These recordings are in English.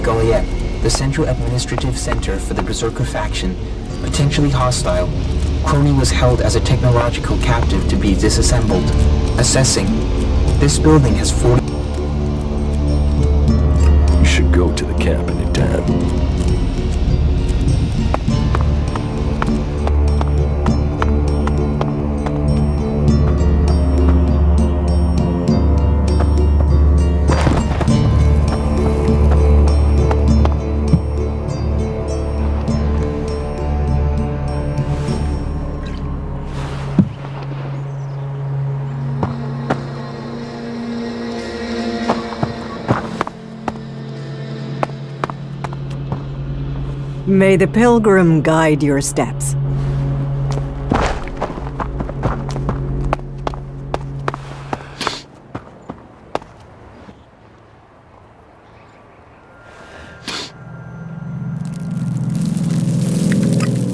Goliath, the central administrative center for the Berserker faction, potentially hostile. Crony was held as a technological captive to be disassembled. Assessing. This building has 40... You should go to the camp in Idan. May the pilgrim guide your steps.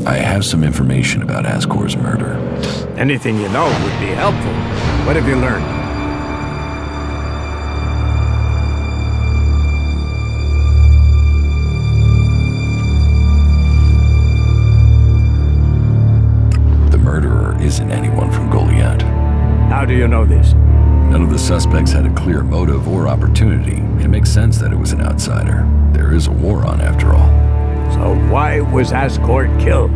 I have some information about Ascor's murder. Anything you know would be helpful. What have you learned? Isn't anyone from Goliath. How do you know this? None of the suspects had a clear motive or opportunity. It makes sense that it was an outsider. There is a war on, after all. So why was Ascor killed?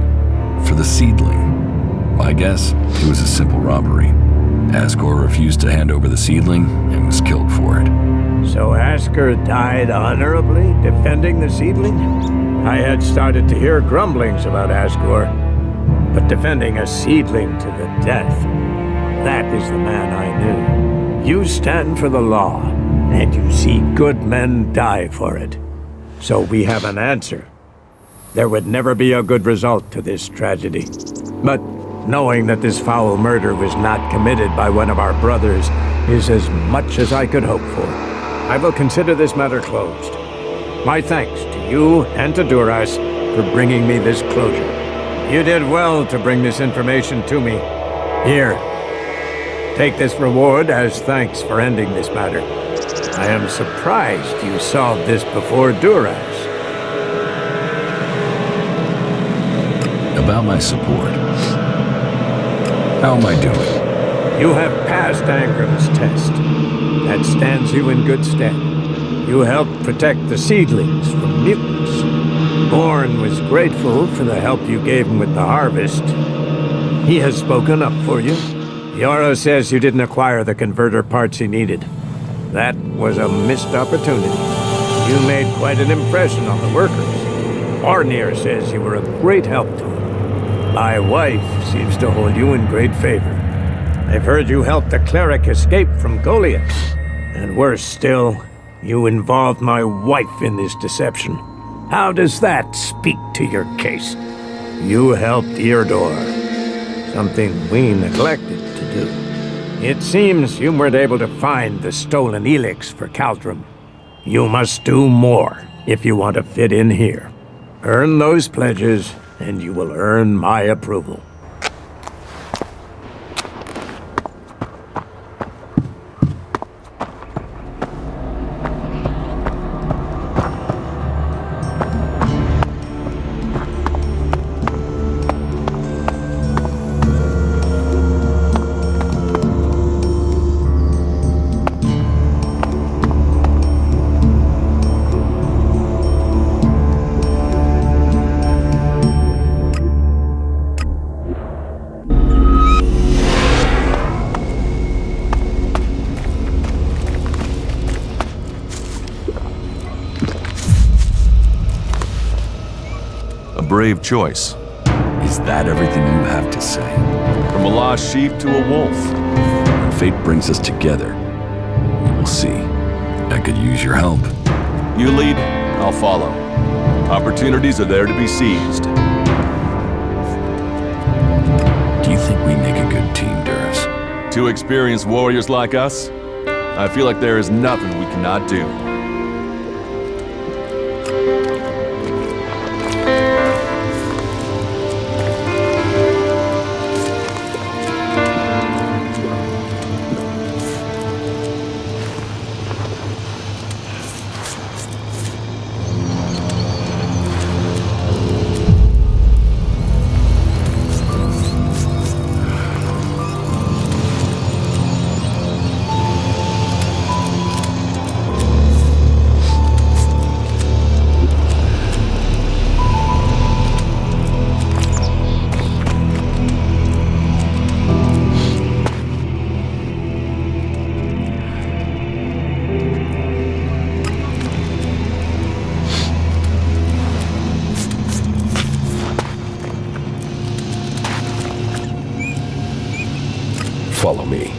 For the seedling. My guess, it was a simple robbery. Ascor refused to hand over the seedling and was killed for it. So Ascor died honorably, defending the seedling? I had started to hear grumblings about Ascor. But defending a seedling to the death, that is the man I knew. You stand for the law, and you see good men die for it. So we have an answer. There would never be a good result to this tragedy. But knowing that this foul murder was not committed by one of our brothers is as much as I could hope for. I will consider this matter closed. My thanks to you and to Duras for bringing me this closure. You did well to bring this information to me. Here, take this reward as thanks for ending this matter. I am surprised you solved this before Duras. About my support. How am I doing? You have passed Angram's test. That stands you in good stead. You helped protect the seedlings from mutants. Born was grateful for the help you gave him with the harvest. He has spoken up for you. Yoro says you didn't acquire the converter parts he needed. That was a missed opportunity. You made quite an impression on the workers. Arnir says you were a great help to him. My wife seems to hold you in great favor. I've heard you helped the cleric escape from Goliath. And worse still, you involved my wife in this deception. How does that speak to your case? You helped Eardor, something we neglected to do. It seems you weren't able to find the stolen Elex for Caldrum. You must do more if you want to fit in here. Earn those pledges, and you will earn my approval. Brave choice. Is that everything you have to say? From a lost sheep to a wolf. When fate brings us together, we will see. I could use your help. You lead, I'll follow. Opportunities are there to be seized. Do you think we make a good team, Duras? Two experienced warriors like us? I feel like there is nothing we cannot do. Follow me.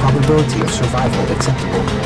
Probability of survival acceptable.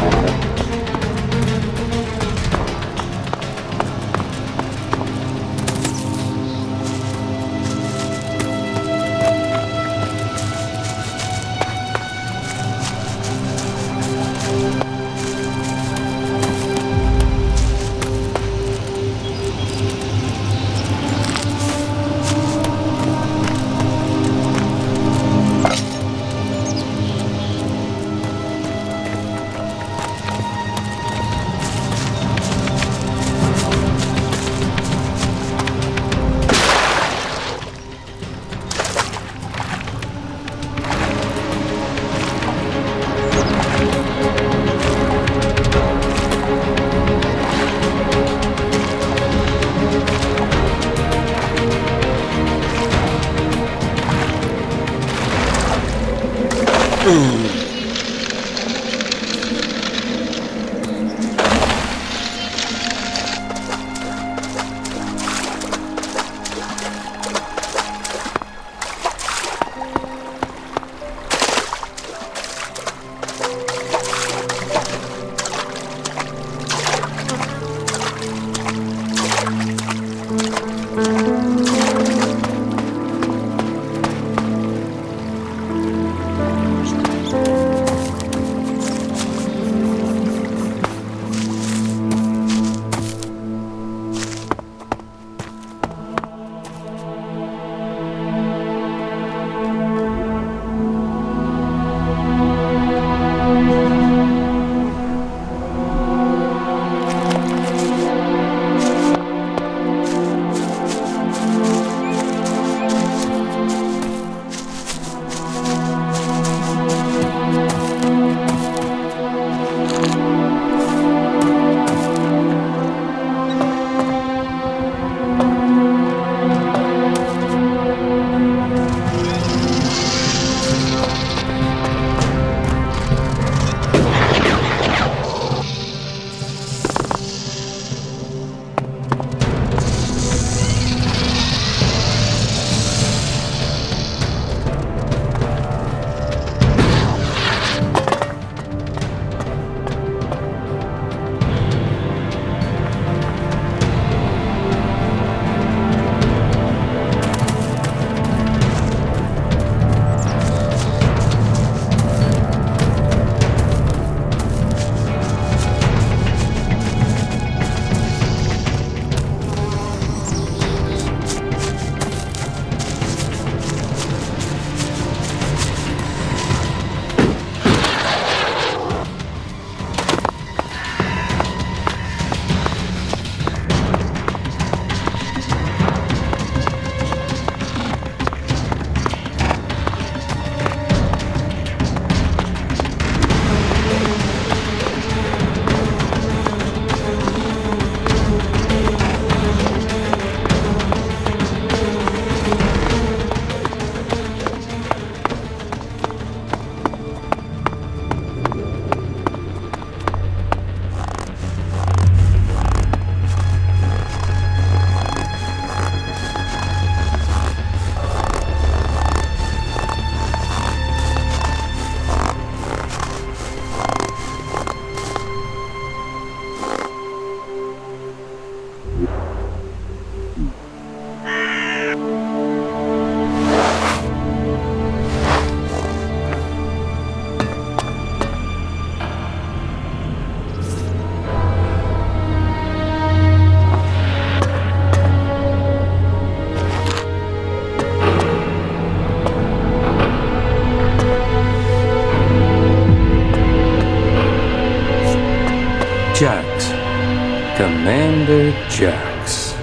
Commander Jax.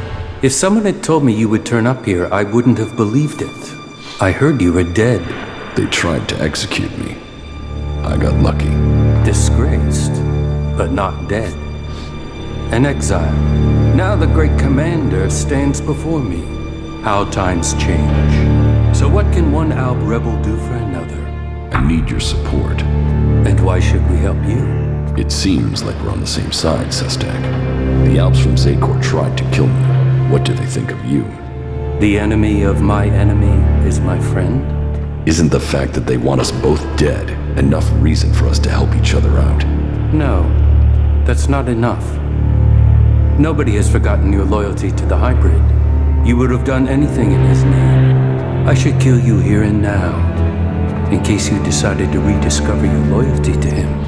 If someone had told me you would turn up here, I wouldn't have believed it. I heard you were dead. They tried to execute me. I got lucky. Disgraced, but not dead. An exile. Now the great commander stands before me. How times change. So what can one Alb rebel do for another? I need your support. And why should we help you? It seems like we're on the same side, Sestak. The Alps from Zakor tried to kill me. What do they think of you? The enemy of my enemy is my friend? Isn't the fact that they want us both dead enough reason for us to help each other out? No, that's not enough. Nobody has forgotten your loyalty to the hybrid. You would have done anything in his name. I should kill you here and now, in case you decided to rediscover your loyalty to him.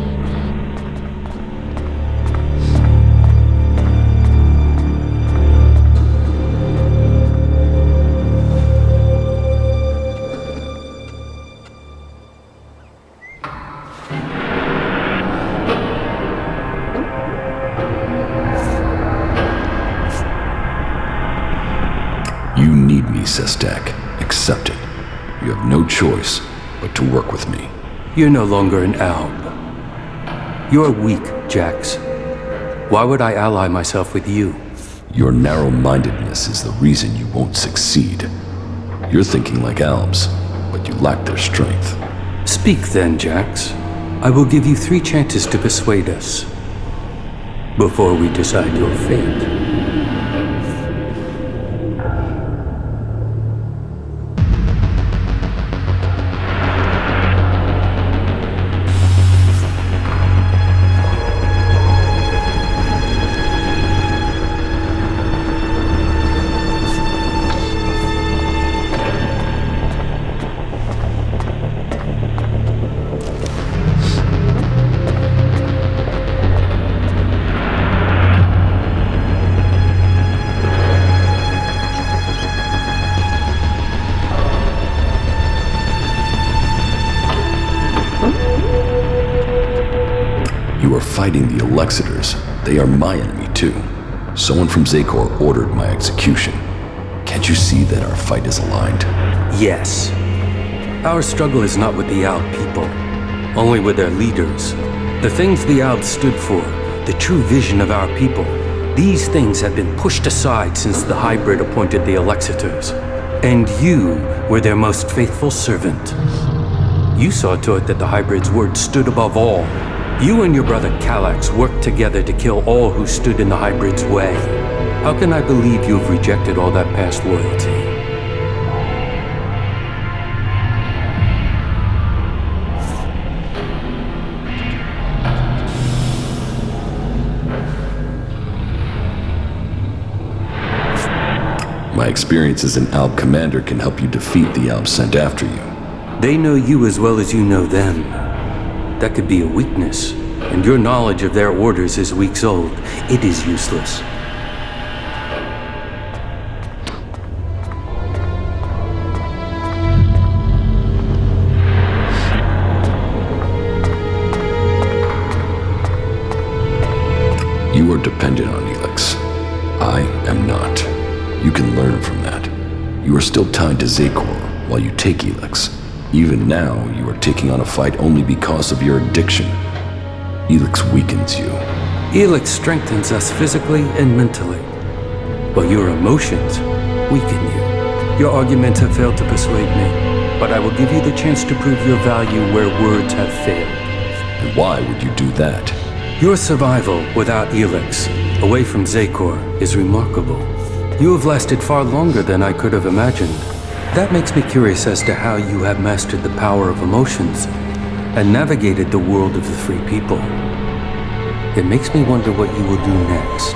You need me, Sestak. Accept it. You have no choice but to work with me. You're no longer an Alb. You're weak, Jax. Why would I ally myself with you? Your narrow-mindedness is the reason you won't succeed. You're thinking like Albs, but you lack their strength. Speak then, Jax. I will give you 3 chances to persuade us, before we decide your fate. You are fighting the Alexiters. They are my enemy too. Someone from Zakor ordered my execution. Can't you see that our fight is aligned? Yes. Our struggle is not with the Alb people, only with their leaders. The things the Alb stood for, the true vision of our people, these things have been pushed aside since the hybrid appointed the Alexiters. And you were their most faithful servant. You saw to it that the hybrid's word stood above all. You and your brother Calax worked together to kill all who stood in the hybrid's way. How can I believe you have rejected all that past loyalty? My experience as an Alb commander can help you defeat the Alb sent after you. They know you as well as you know them. That could be a weakness, and your knowledge of their orders is weeks old. It is useless. You are dependent on Elex. I am not. You can learn from that. You are still tied to Zakor while you take Elex. Even now, you are taking on a fight only because of your addiction. Elex weakens you. Elex strengthens us physically and mentally, while your emotions weaken you. Your arguments have failed to persuade me, but I will give you the chance to prove your value where words have failed. And why would you do that? Your survival without Elex, away from Zakor, is remarkable. You have lasted far longer than I could have imagined. That makes me curious as to how you have mastered the power of emotions and navigated the world of the free people. It makes me wonder what you will do next.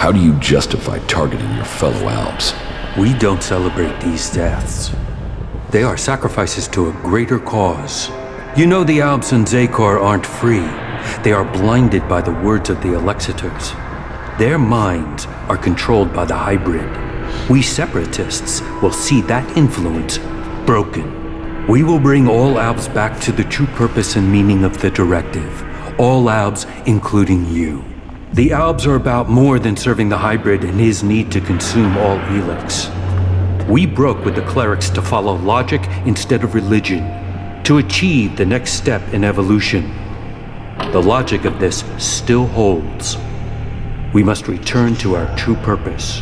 How do you justify targeting your fellow Alps? We don't celebrate these deaths. They are sacrifices to a greater cause. You know the Alps and Zakor aren't free. They are blinded by the words of the Alexiters. Their minds are controlled by the hybrid. We separatists will see that influence broken. We will bring all Alps back to the true purpose and meaning of the directive. All Alps, including you. The Alps are about more than serving the hybrid and his need to consume all Elex. We broke with the clerics to follow logic instead of religion, to achieve the next step in evolution. The logic of this still holds. We must return to our true purpose.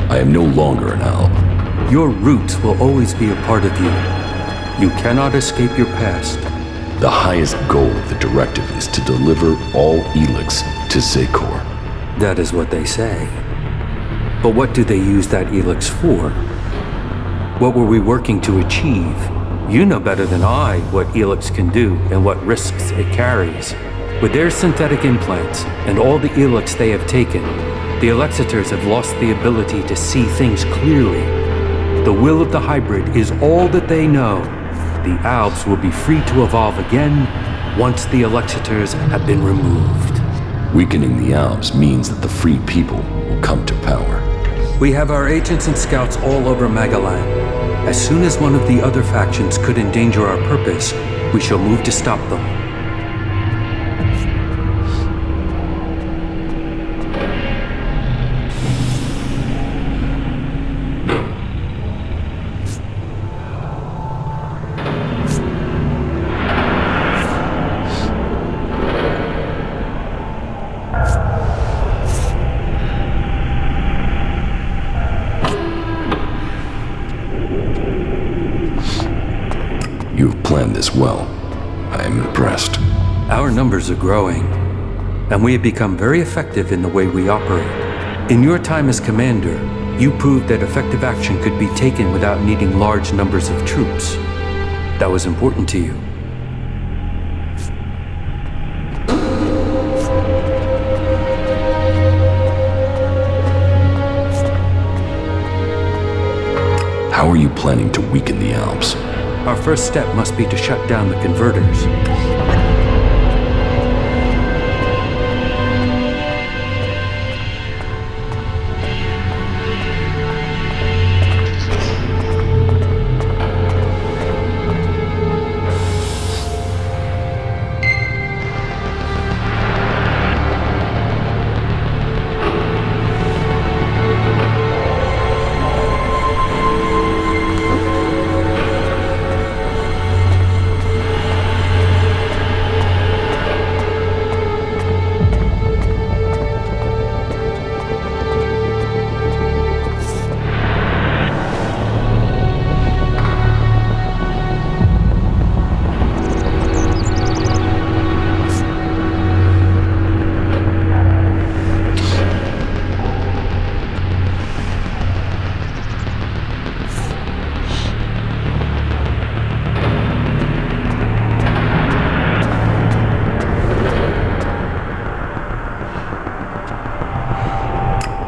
I am no longer an Alp. Your roots will always be a part of you. You cannot escape your past. The highest goal of the directive is to deliver all Elex to Zakor. That is what they say. But what do they use that Elex for? What were we working to achieve? You know better than I what Elex can do and what risks it carries. With their synthetic implants and all the Elex they have taken, the Alexiters have lost the ability to see things clearly. The will of the hybrid is all that they know. The Alps will be free to evolve again once the Alexiters have been removed. Weakening the Alps means that the free people will come to power. We have our agents and scouts all over Magalan. As soon as one of the other factions could endanger our purpose, we shall move to stop them. You have planned this well. I am impressed. Our numbers are growing, and we have become very effective in the way we operate. In your time as commander, you proved that effective action could be taken without needing large numbers of troops. That was important to you. How are you planning to weaken the Alps? Our first step must be to shut down the converters.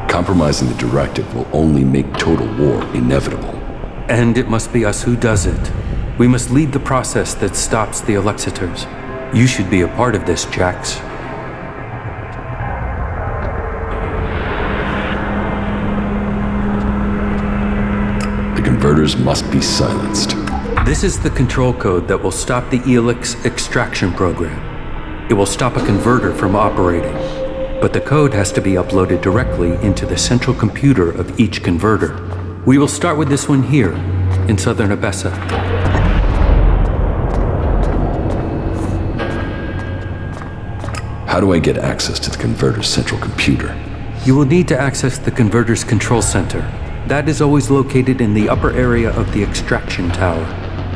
Compromising the directive will only make total war inevitable. And it must be us who does it. We must lead the process that stops the Alexiters. You should be a part of this, Jax. The converters must be silenced. This is the control code that will stop the Elex extraction program. It will stop a converter from operating. But the code has to be uploaded directly into the central computer of each converter. We will start with this one here, in southern Abessa. How do I get access to the converter's central computer? You will need to access the converter's control center. That is always located in the upper area of the extraction tower.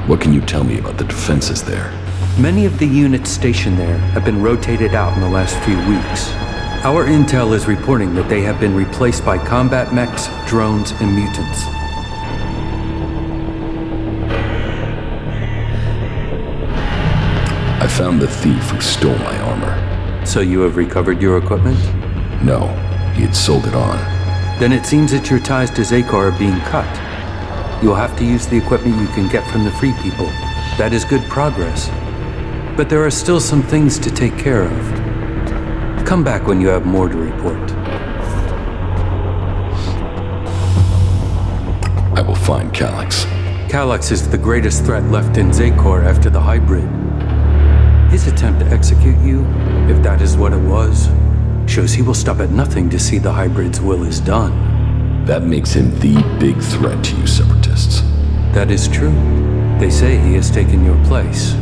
What can you tell me about the defenses there? Many of the units stationed there have been rotated out in the last few weeks. Our intel is reporting that they have been replaced by combat mechs, drones, and mutants. I found the thief who stole my armor. So you have recovered your equipment? No, he had sold it on. Then it seems that your ties to Zakor are being cut. You'll have to use the equipment you can get from the Free People. That is good progress. But there are still some things to take care of. Come back when you have more to report. I will find Calyx. Calyx is the greatest threat left in Zakor after the hybrid. His attempt to execute you, if that is what it was, shows he will stop at nothing to see the hybrid's will is done. That makes him the big threat to you separatists. That is true. They say he has taken your place,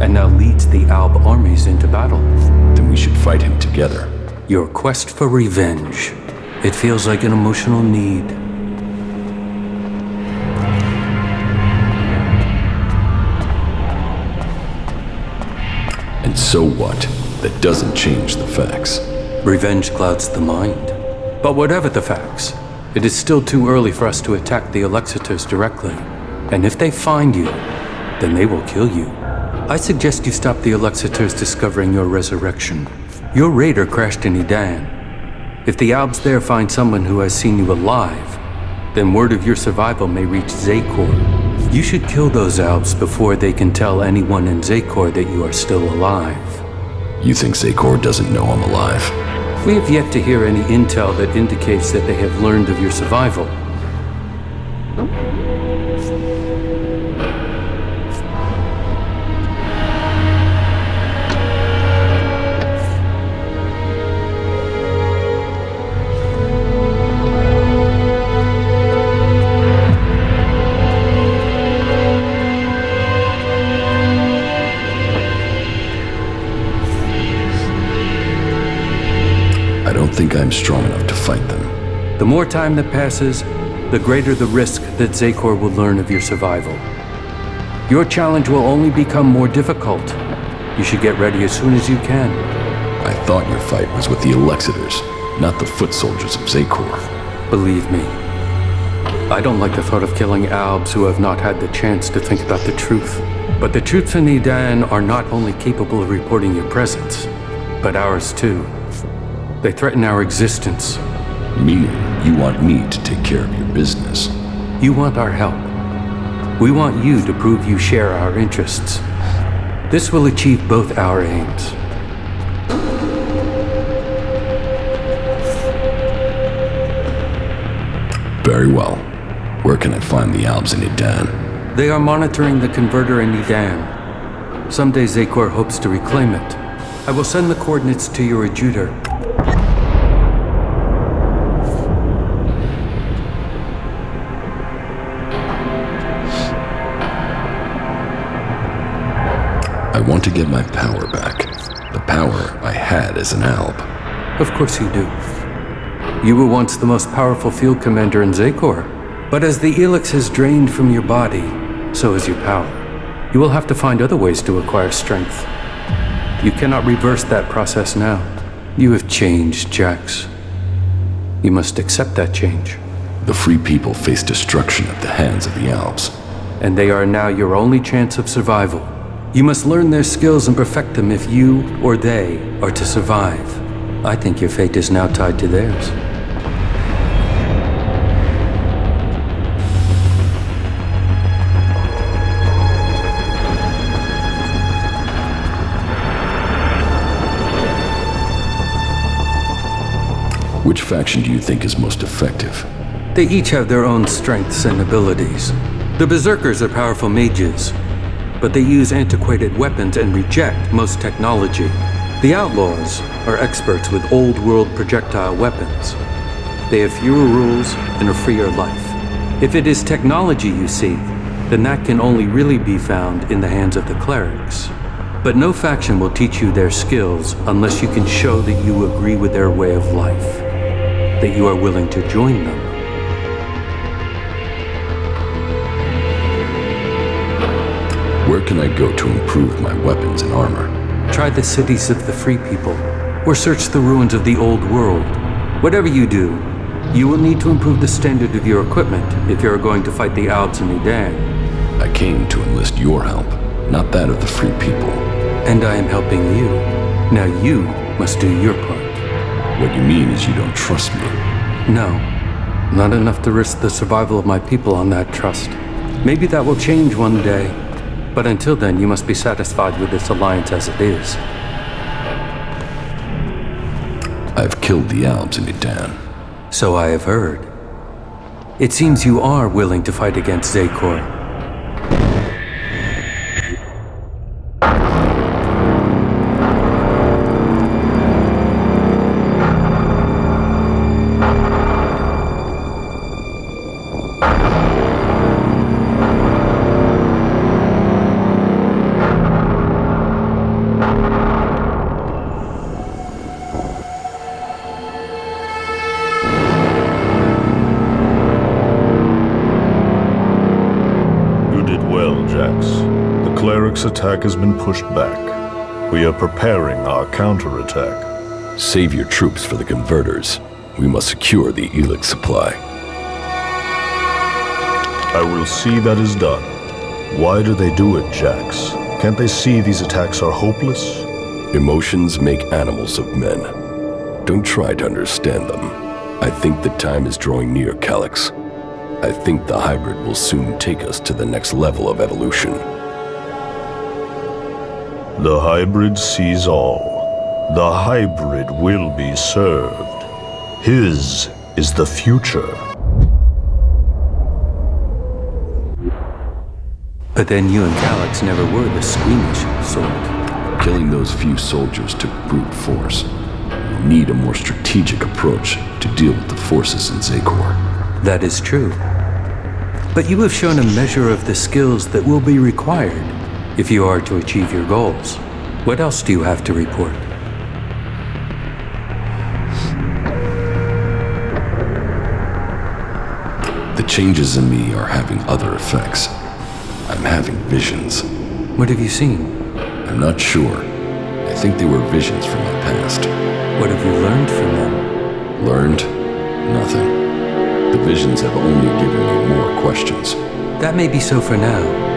and now leads the Alb armies into battle. Then we should fight him together. Your quest for revenge. It feels like an emotional need. And so what? That doesn't change the facts. Revenge clouds the mind. But whatever the facts, it is still too early for us to attack the Alexiters directly. And if they find you, then they will kill you. I suggest you stop the Alexiters discovering your resurrection. Your raider crashed in Edan. If the Albs there find someone who has seen you alive, then word of your survival may reach Zakor. You should kill those Albs before they can tell anyone in Zakor that you are still alive. You think Zakor doesn't know I'm alive? We have yet to hear any intel that indicates that they have learned of your survival. I don't think I'm strong enough to fight them. The more time that passes, the greater the risk that Zakor will learn of your survival. Your challenge will only become more difficult. You should get ready as soon as you can. I thought your fight was with the Alexiters, not the foot soldiers of Zakor. Believe me, I don't like the thought of killing Albs who have not had the chance to think about the truth. But the troops in Edan are not only capable of reporting your presence, but ours too. They threaten our existence. Meaning, you want me to take care of your business. You want our help. We want you to prove you share our interests. This will achieve both our aims. Very well. Where can I find the Albs in Edan? They are monitoring the converter in Edan. Someday Zakor hopes to reclaim it. I will send the coordinates to your adjutor. I want to get my power back. The power I had as an Alb. Of course you do. You were once the most powerful field commander in Zakor. But as the Elex has drained from your body, so has your power. You will have to find other ways to acquire strength. You cannot reverse that process now. You have changed, Jax. You must accept that change. The Free People face destruction at the hands of the Albs. And they are now your only chance of survival. You must learn their skills and perfect them if you or they are to survive. I think your fate is now tied to theirs. Which faction do you think is most effective? They each have their own strengths and abilities. The Berserkers are powerful mages, but they use antiquated weapons and reject most technology. The Outlaws are experts with old-world projectile weapons. They have fewer rules and a freer life. If it is technology you seek, then that can only really be found in the hands of the clerics. But no faction will teach you their skills unless you can show that you agree with their way of life, that you are willing to join them. Where can I go to improve my weapons and armor? Try the cities of the Free People, or search the ruins of the Old World. Whatever you do, you will need to improve the standard of your equipment if you are going to fight the Alps in Udan. I came to enlist your help, not that of the Free People. And I am helping you. Now you must do your part. What you mean is you don't trust me. No, not enough to risk the survival of my people on that trust. Maybe that will change one day, but until then you must be satisfied with this alliance as it is. I've killed the Alps in Udan. So I have heard. It seems you are willing to fight against Zakor. Attack has been pushed back. We are preparing our counterattack. Save your troops for the converters. We must secure the Elex supply. I will see that is done. Why do they do it, Jax? Can't they see these attacks are hopeless? Emotions make animals of men. Don't try to understand them. I think the time is drawing near, Calyx. I think the hybrid will soon take us to the next level of evolution. The hybrid sees all. The hybrid will be served. His is the future. But then you and Calyx never were the squeamish sort. Killing those few soldiers took brute force. We need a more strategic approach to deal with the forces in Zakor. That is true. But you have shown a measure of the skills that will be required if you are to achieve your goals. What else do you have to report? The changes in me are having other effects. I'm having visions. What have you seen? I'm not sure. I think they were visions from my past. What have you learned from them? Learned? Nothing. The visions have only given me more questions. That may be so for now,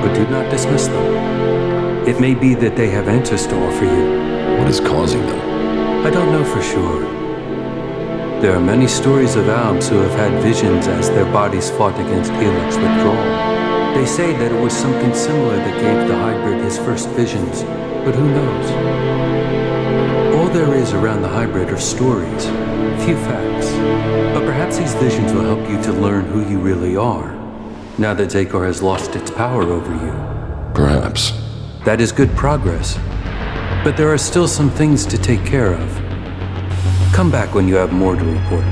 but do not dismiss them. It may be that they have answers to offer you. What is causing them? I don't know for sure. There are many stories of Alps who have had visions as their bodies fought against Elex withdrawal. They say that it was something similar that gave the hybrid his first visions, but who knows? All there is around the hybrid are stories, few facts. But perhaps these visions will help you to learn who you really are, now that Zakor has lost its power over you. Perhaps. That is good progress. But there are still some things to take care of. Come back when you have more to report.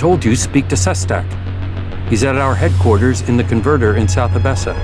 told you speak to Sestak. He's at our headquarters in the converter in South Abessa.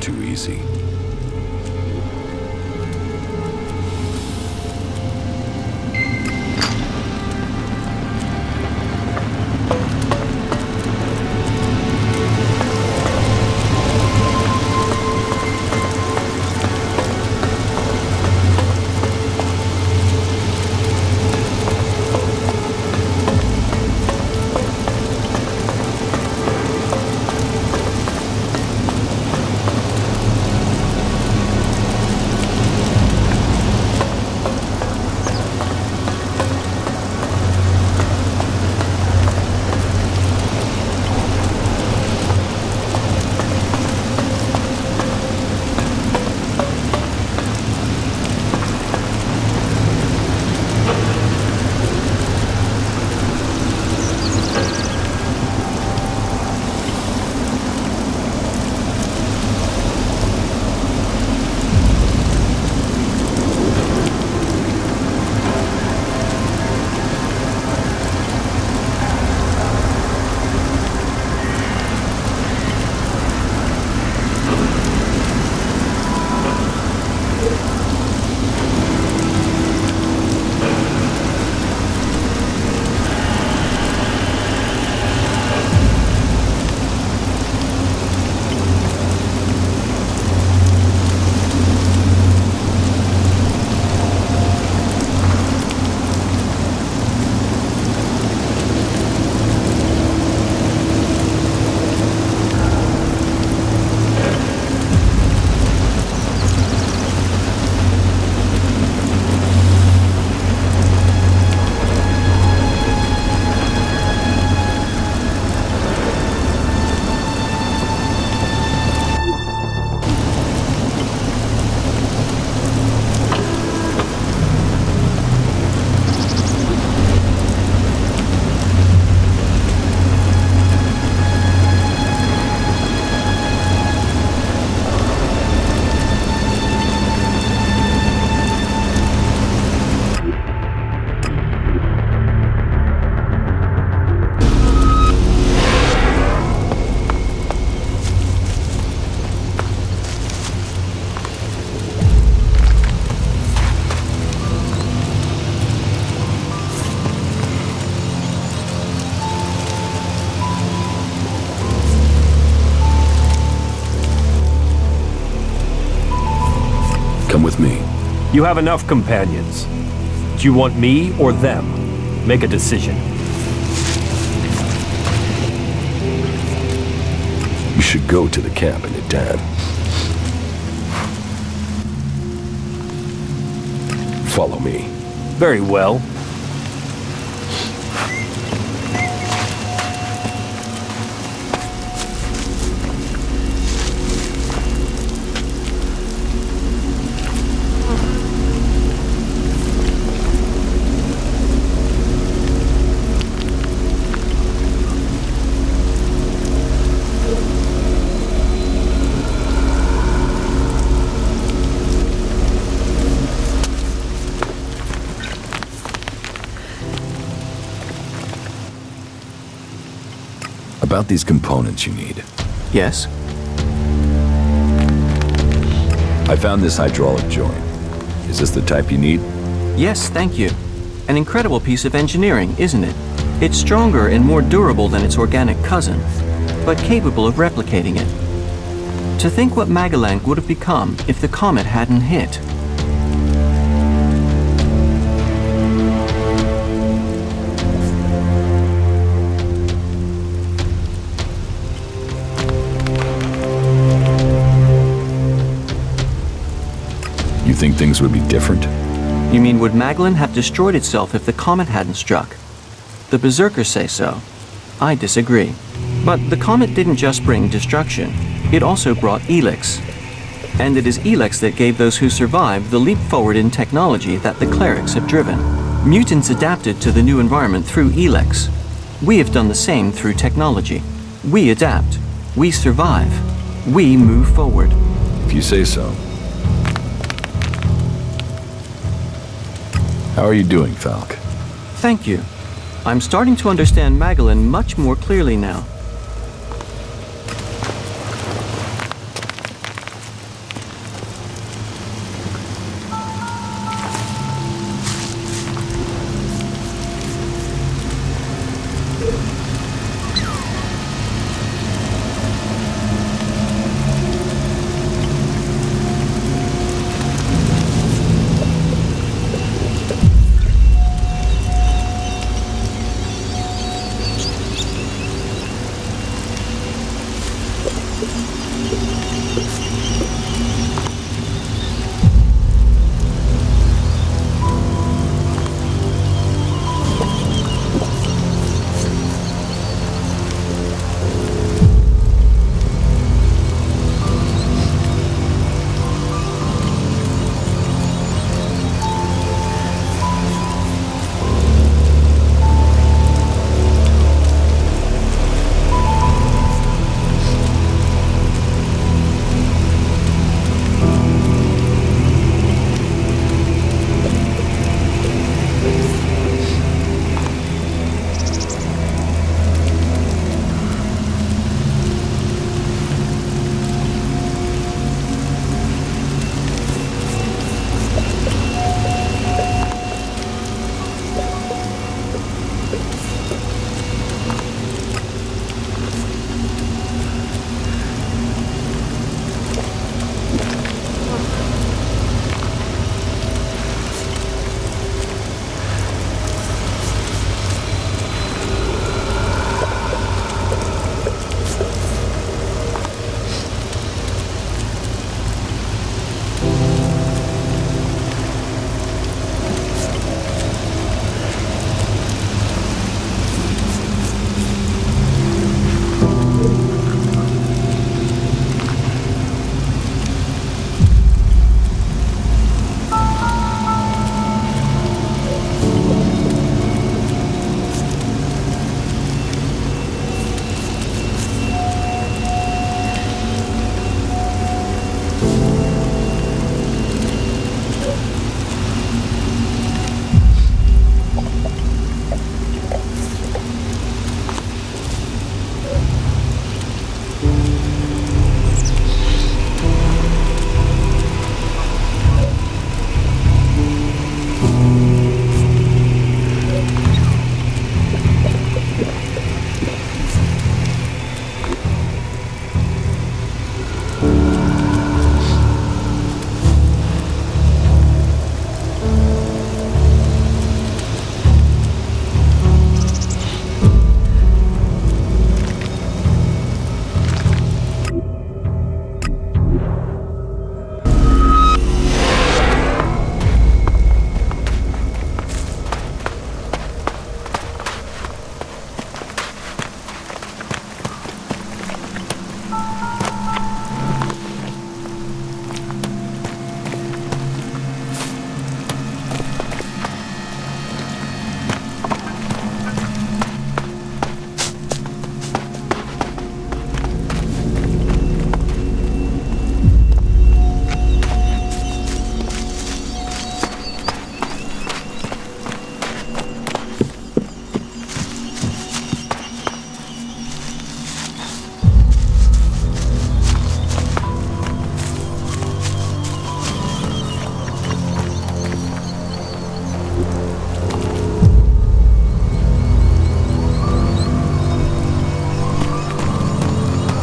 Too easy. Come with me. You have enough companions. Do you want me or them? Make a decision. You should go to the camp in Idan. Follow me. Very well. About these components you need. Yes? I found this hydraulic joint. Is this the type you need? Yes, thank you. An incredible piece of engineering, isn't it? It's stronger and more durable than its organic cousin, but capable of replicating it. To think what Magalang would have become if the comet hadn't hit. You think things would be different? You mean would Magalan have destroyed itself if the comet hadn't struck? The Berserkers say so. I disagree. But the comet didn't just bring destruction, it also brought Elex. And it is Elex that gave those who survived the leap forward in technology that the clerics have driven. Mutants adapted to the new environment through Elex. We have done the same through technology. We adapt. We survive. We move forward. If you say so. How are you doing, Falk? Thank you. I'm starting to understand Magellan much more clearly now.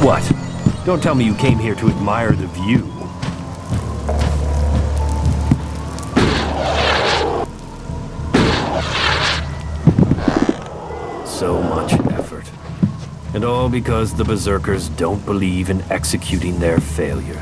What? Don't tell me you came here to admire the view. So much effort. And all because the Berserkers don't believe in executing their failures.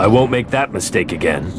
I won't make that mistake again.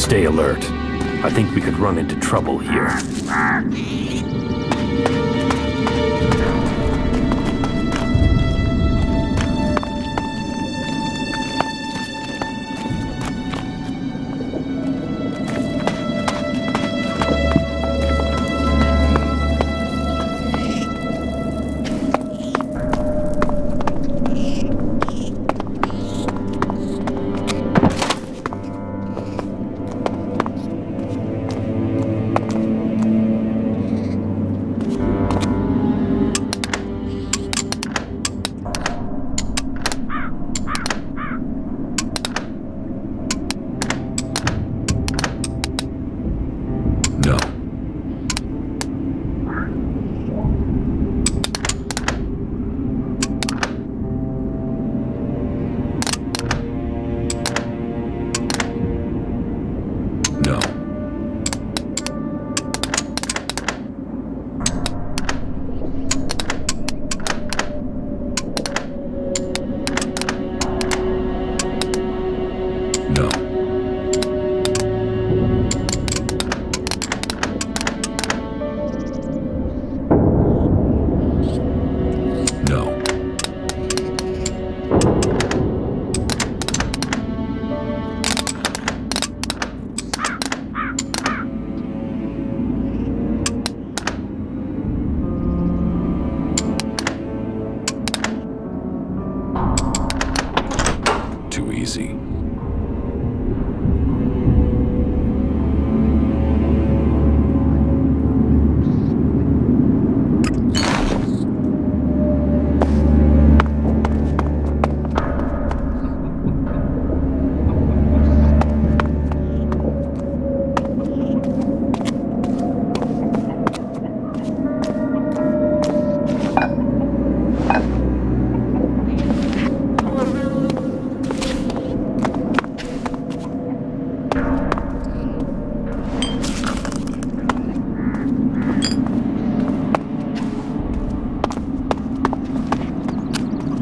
Stay alert. I think we could run into trouble here. No. No. No. No. Too easy.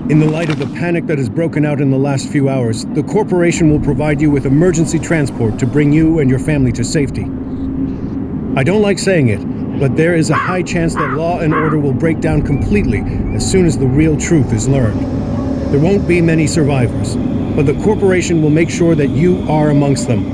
In the light of the panic that has broken out in the last few hours, the corporation will provide you with emergency transport to bring you and your family to safety. I don't like saying it, but there is a high chance that law and order will break down completely as soon as the real truth is learned. There won't be many survivors, but the corporation will make sure that you are amongst them.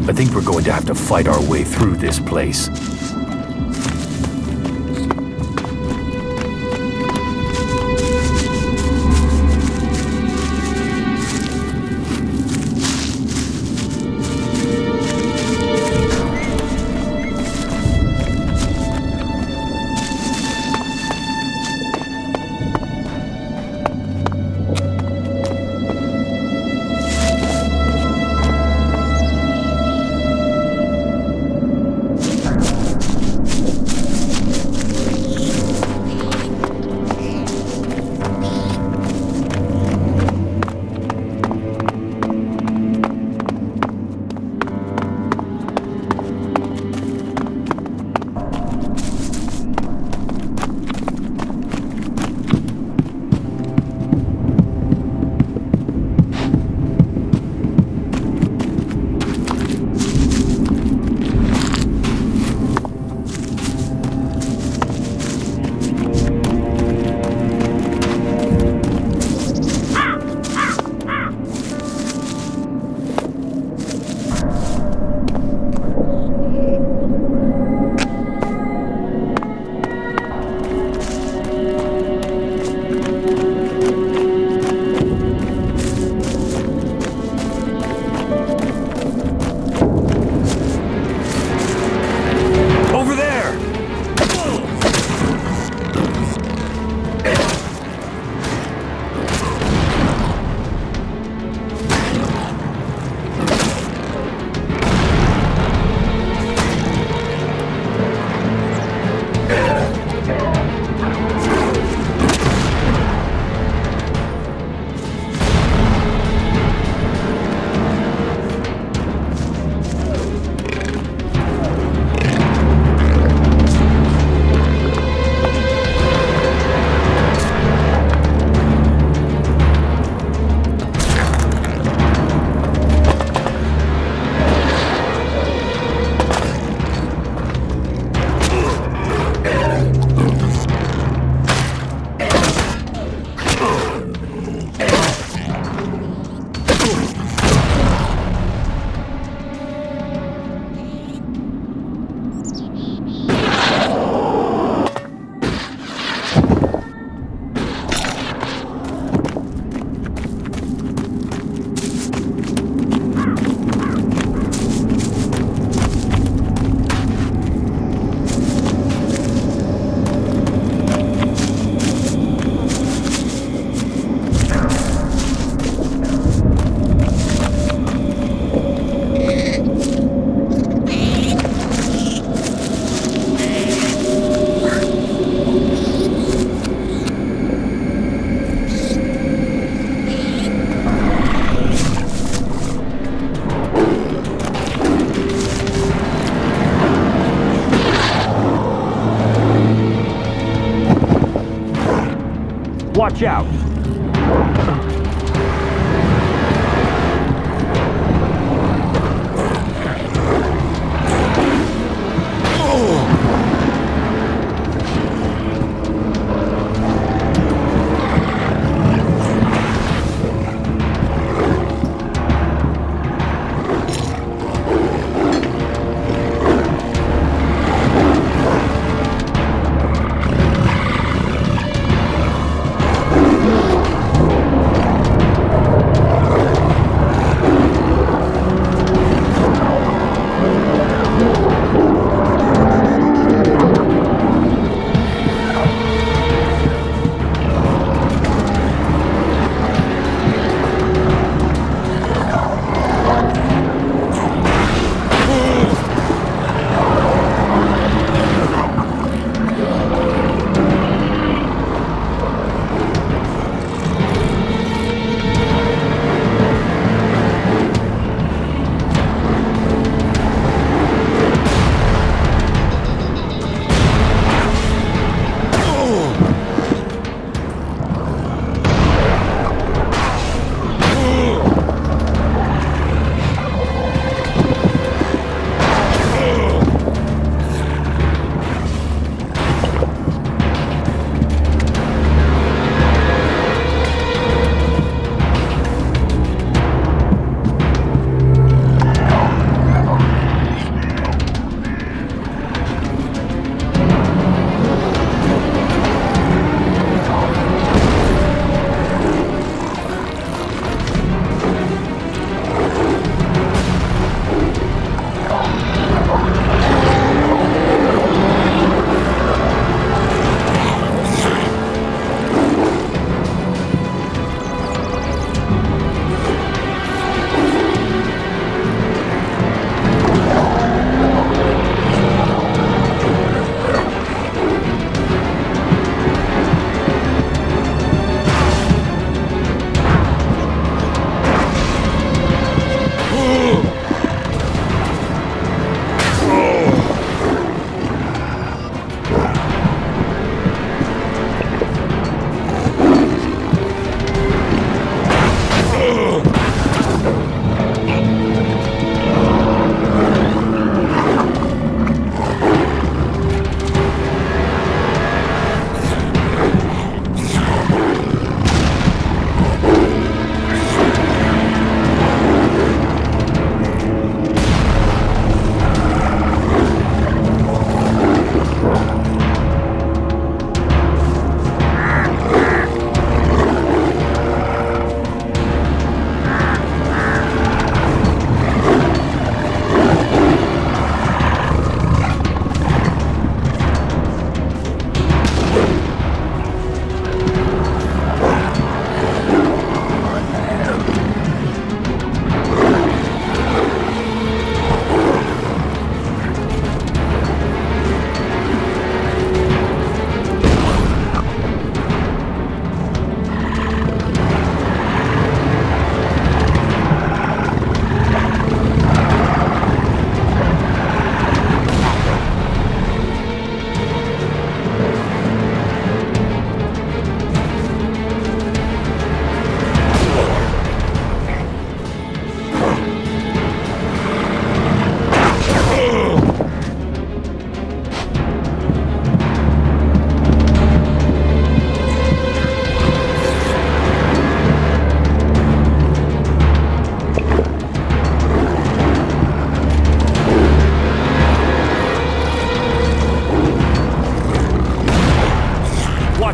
I think we're going to have to fight our way through this place. Watch out!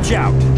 Watch out!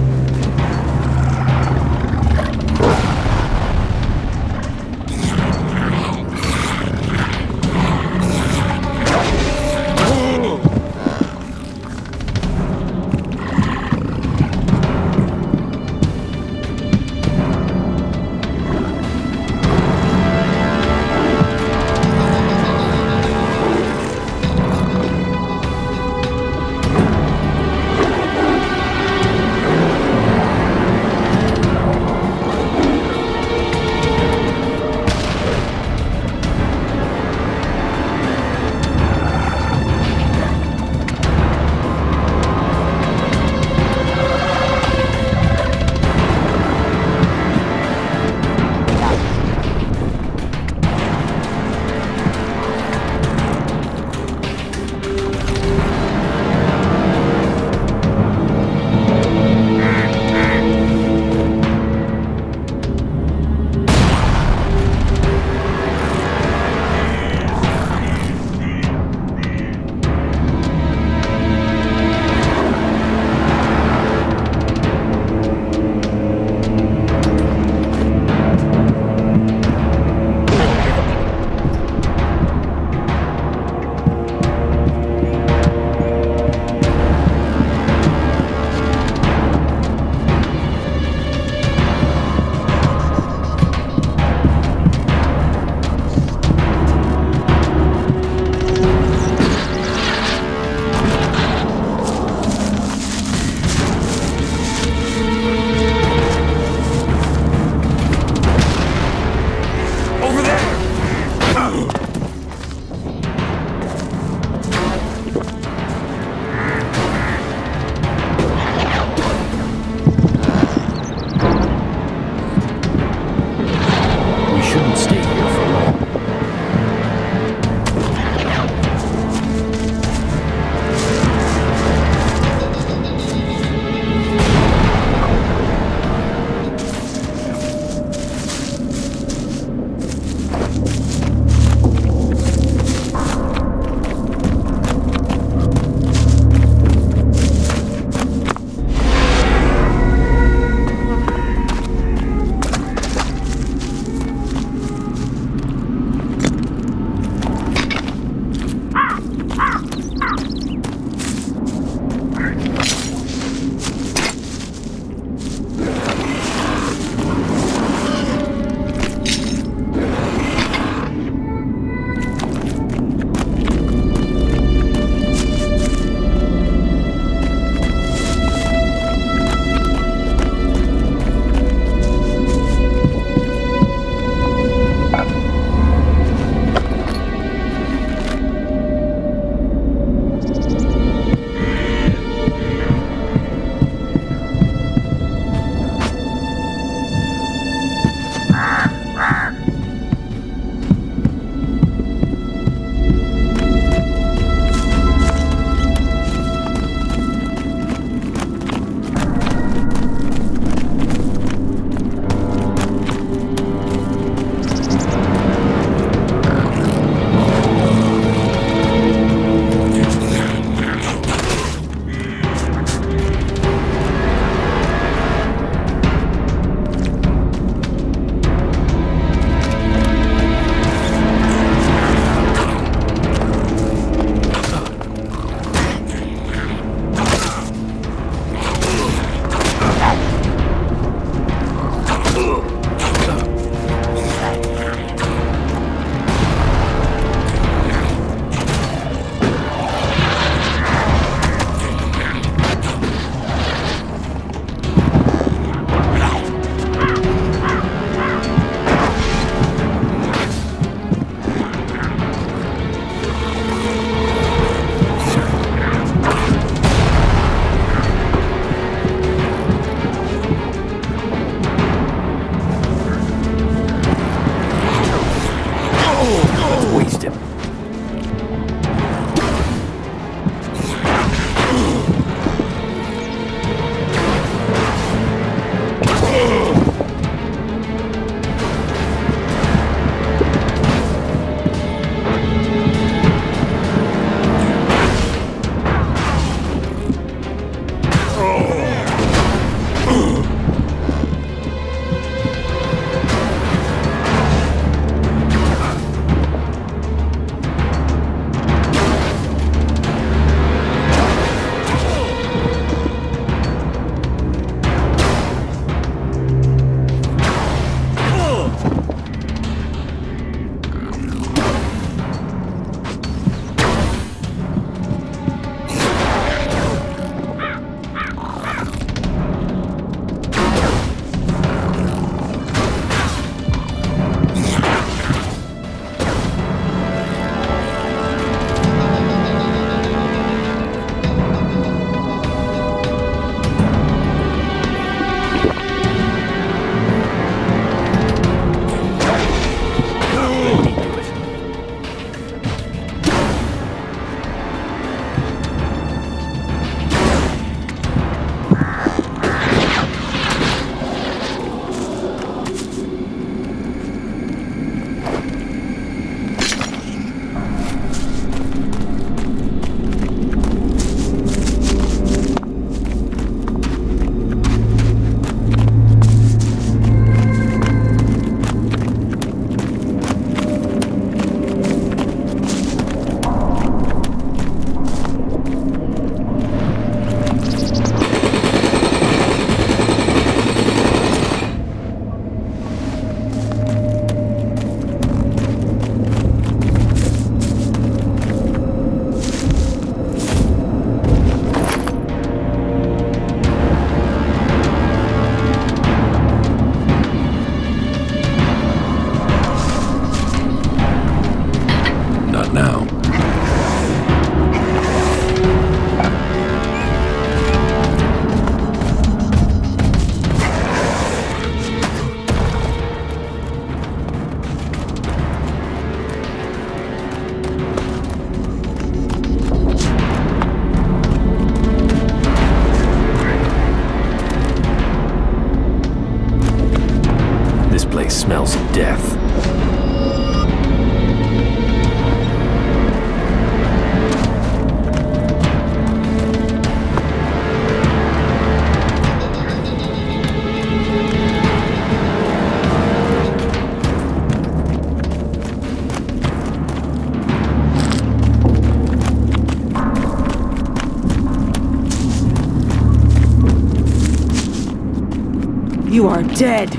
You are dead.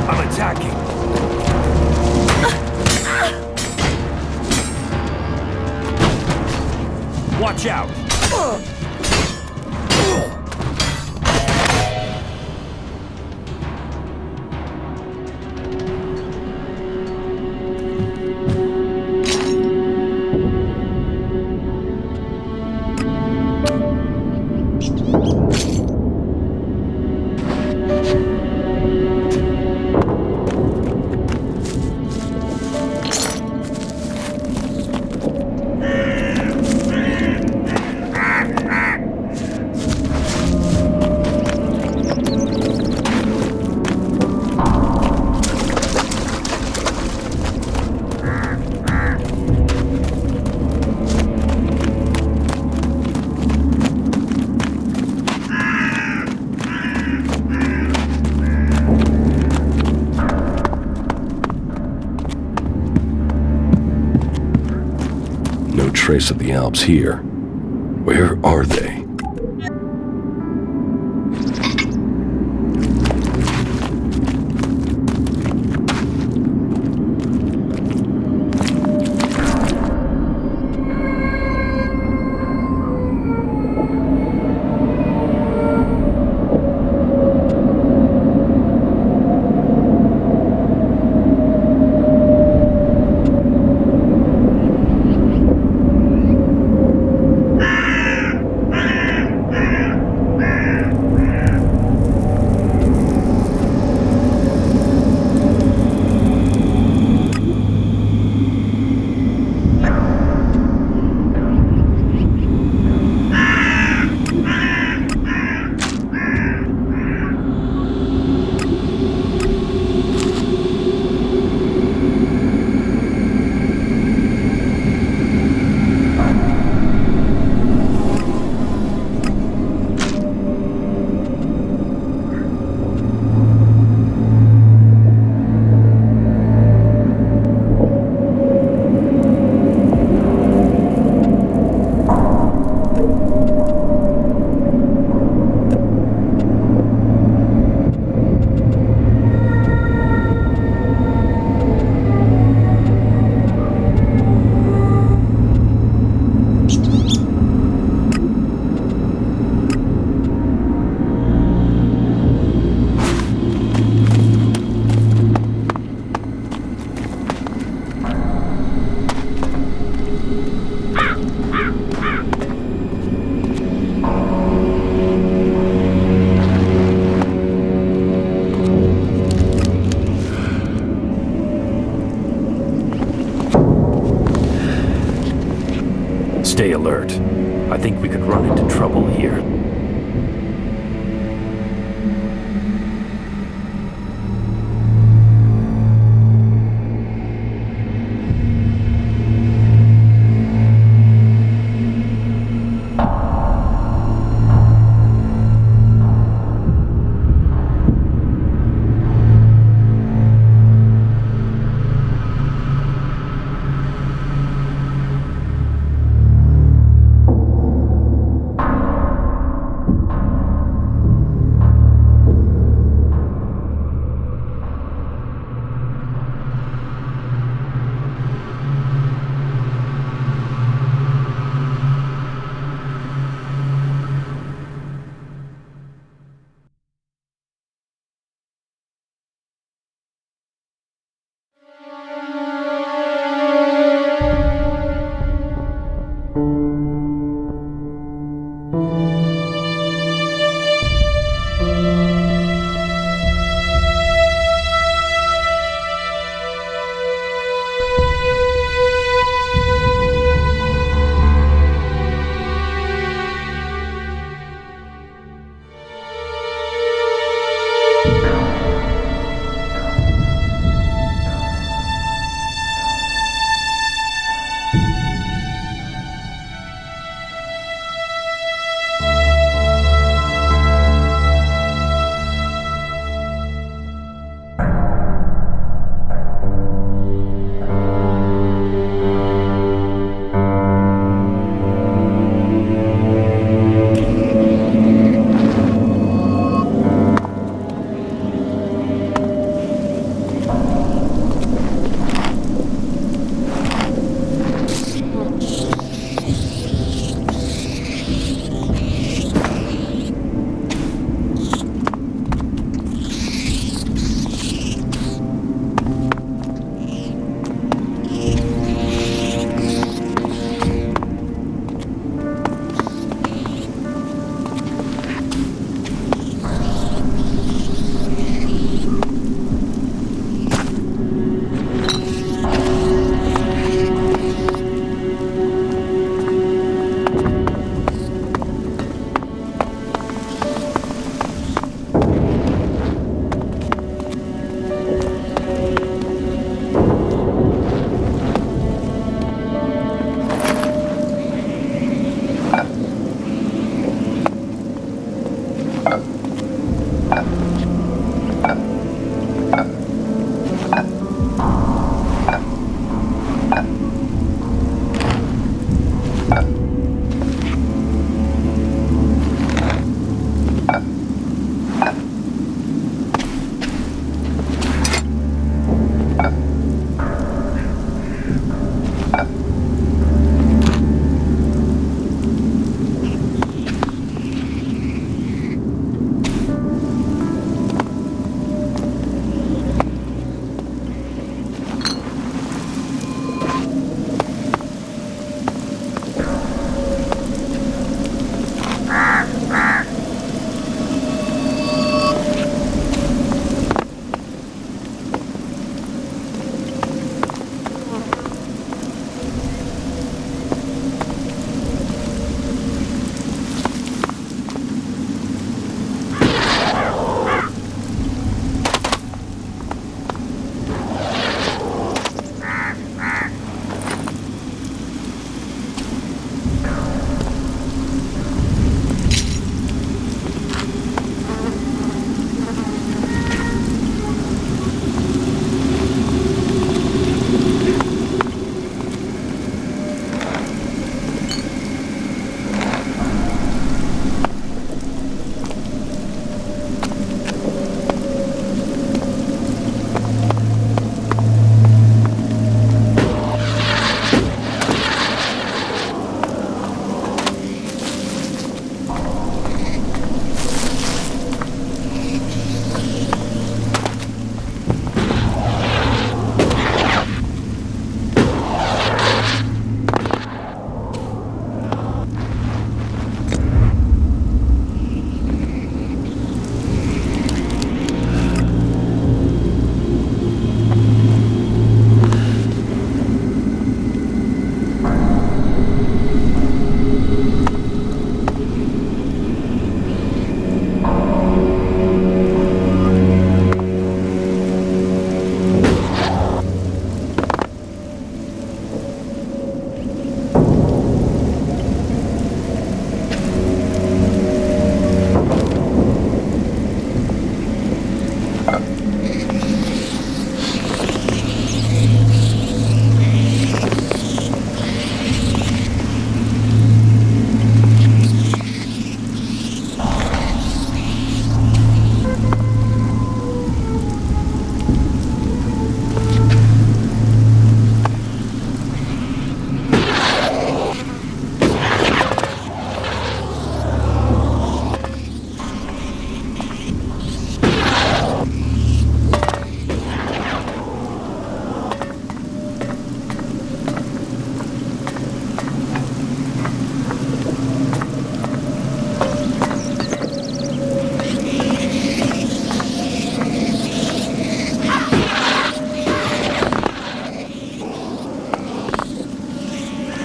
I'm attacking. Watch out! No trace of the Alps here. Where are they? Stay alert. I think we could run into trouble here.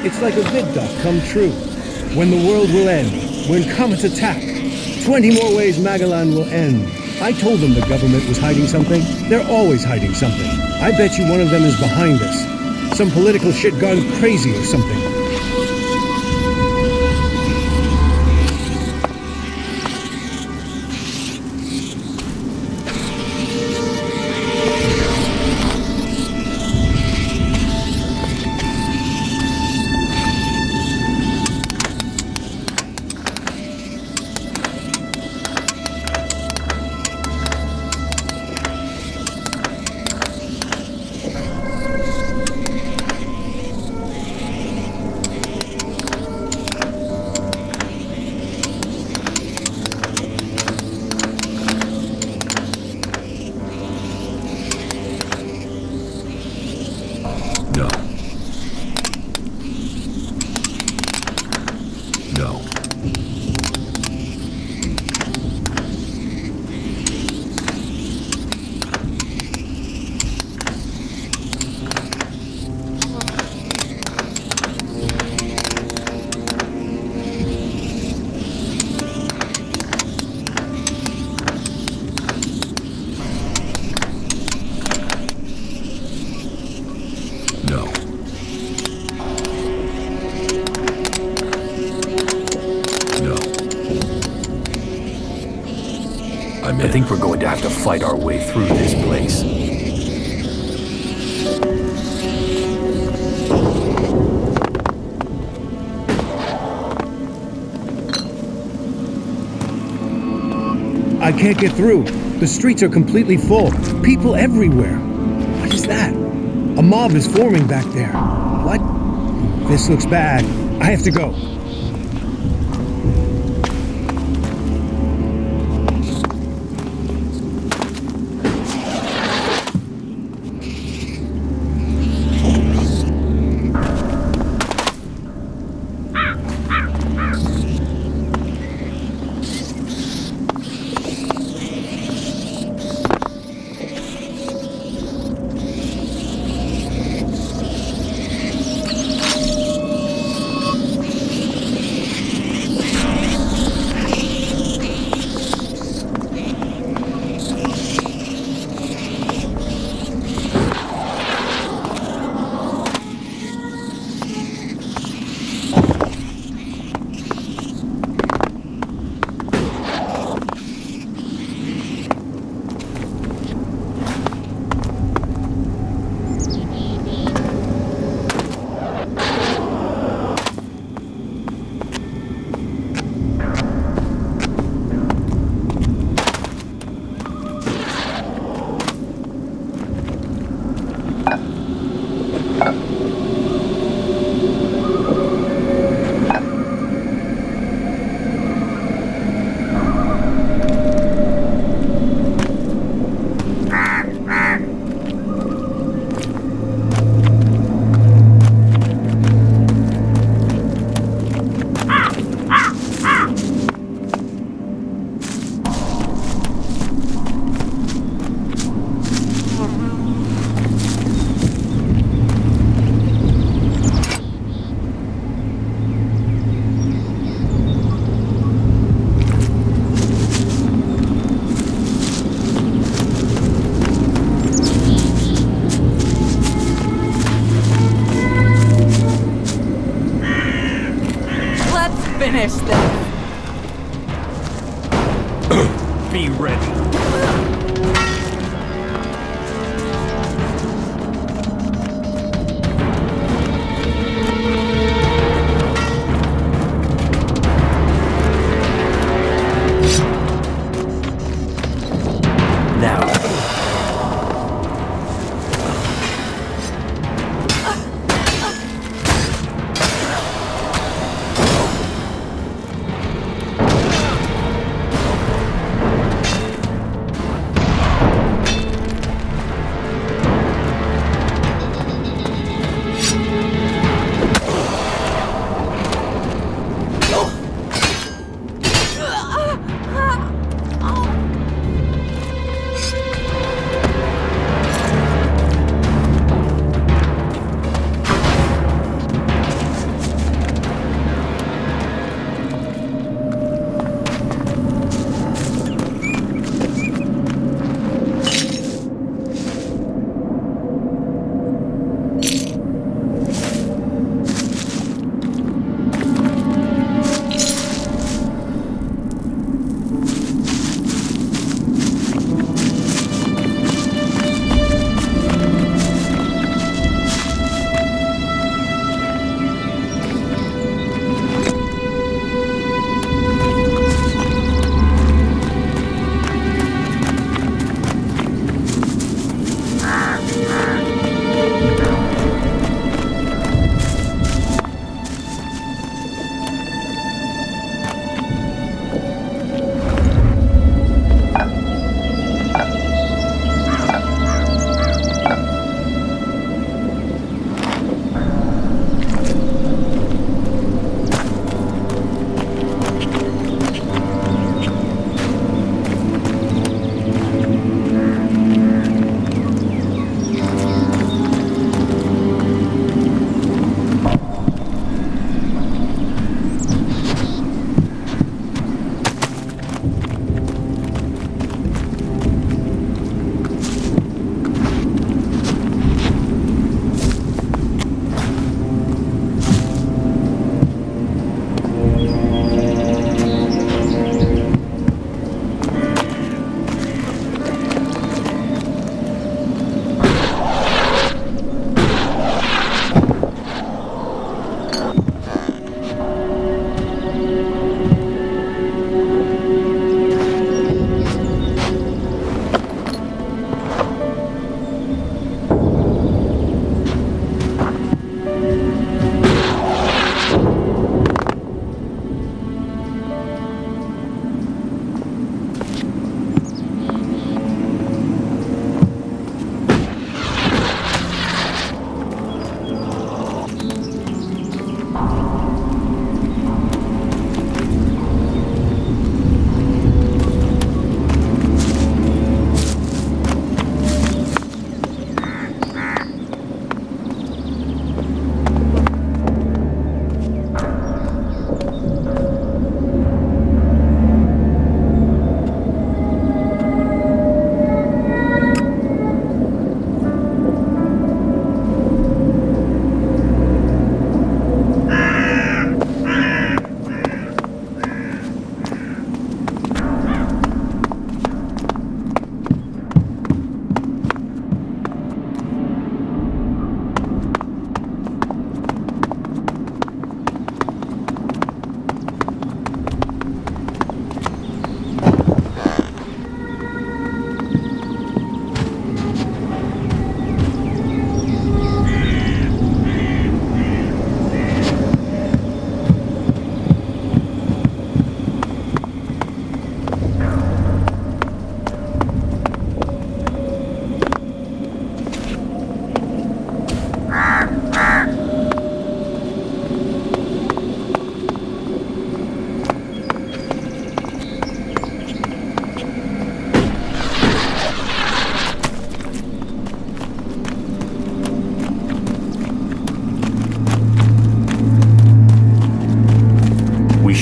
It's like a vid doc come true. When the world will end, when comets attack, 20 more ways Magellan will end. I told them the government was hiding something. They're always hiding something. I bet you one of them is behind this. Some political shit gone crazy or something. No. No. No. No. I think we're going to have to fight our way through this place. I can't get through. The streets are completely full. People everywhere. What is that? A mob is forming back there. What? This looks bad. I have to go. Finish this! Be ready.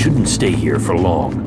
shouldn't stay here for long.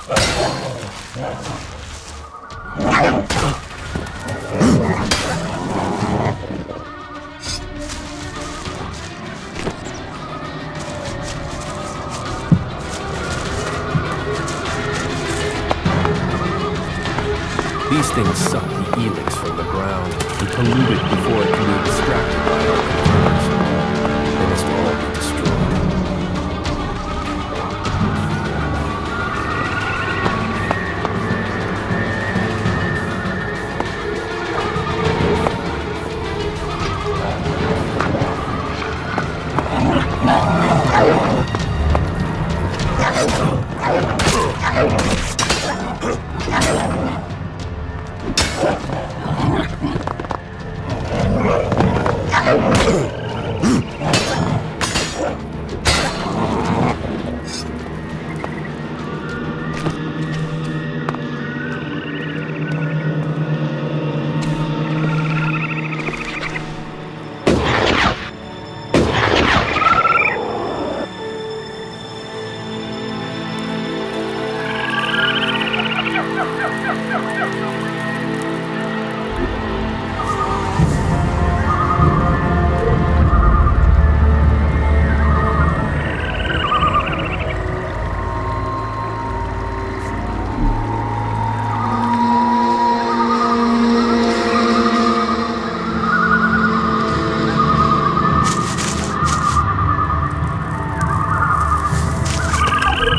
These things suck the Elex from the ground and pollute it before it can be extracted by our computers. They must all be destroyed.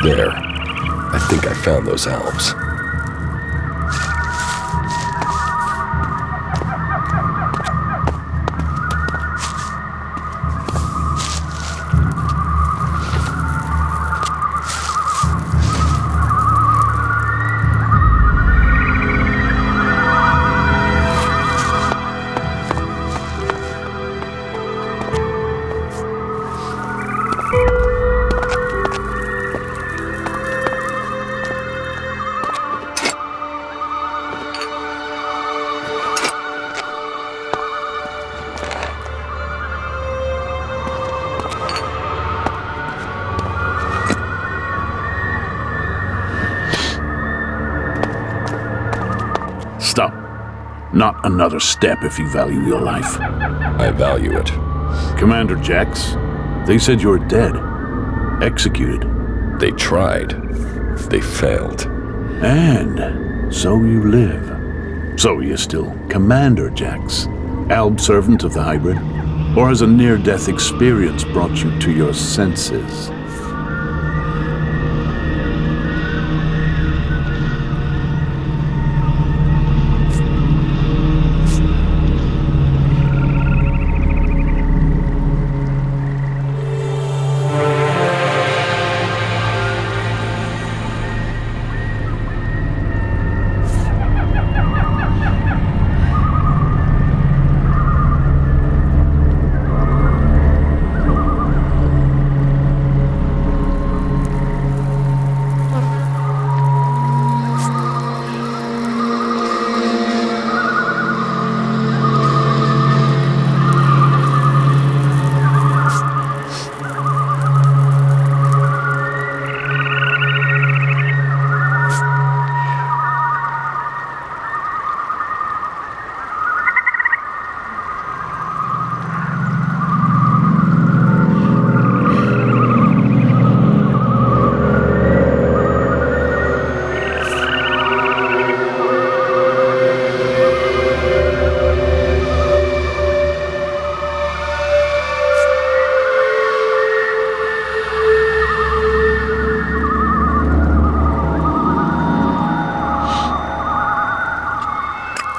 There. I think I found those elves. Stop. Not another step if you value your life. I value it. Commander Jax, they said you were dead. Executed. They tried. They failed. And so you live. So you're still Commander Jax, Alb servant of the hybrid? Or has a near-death experience brought you to your senses?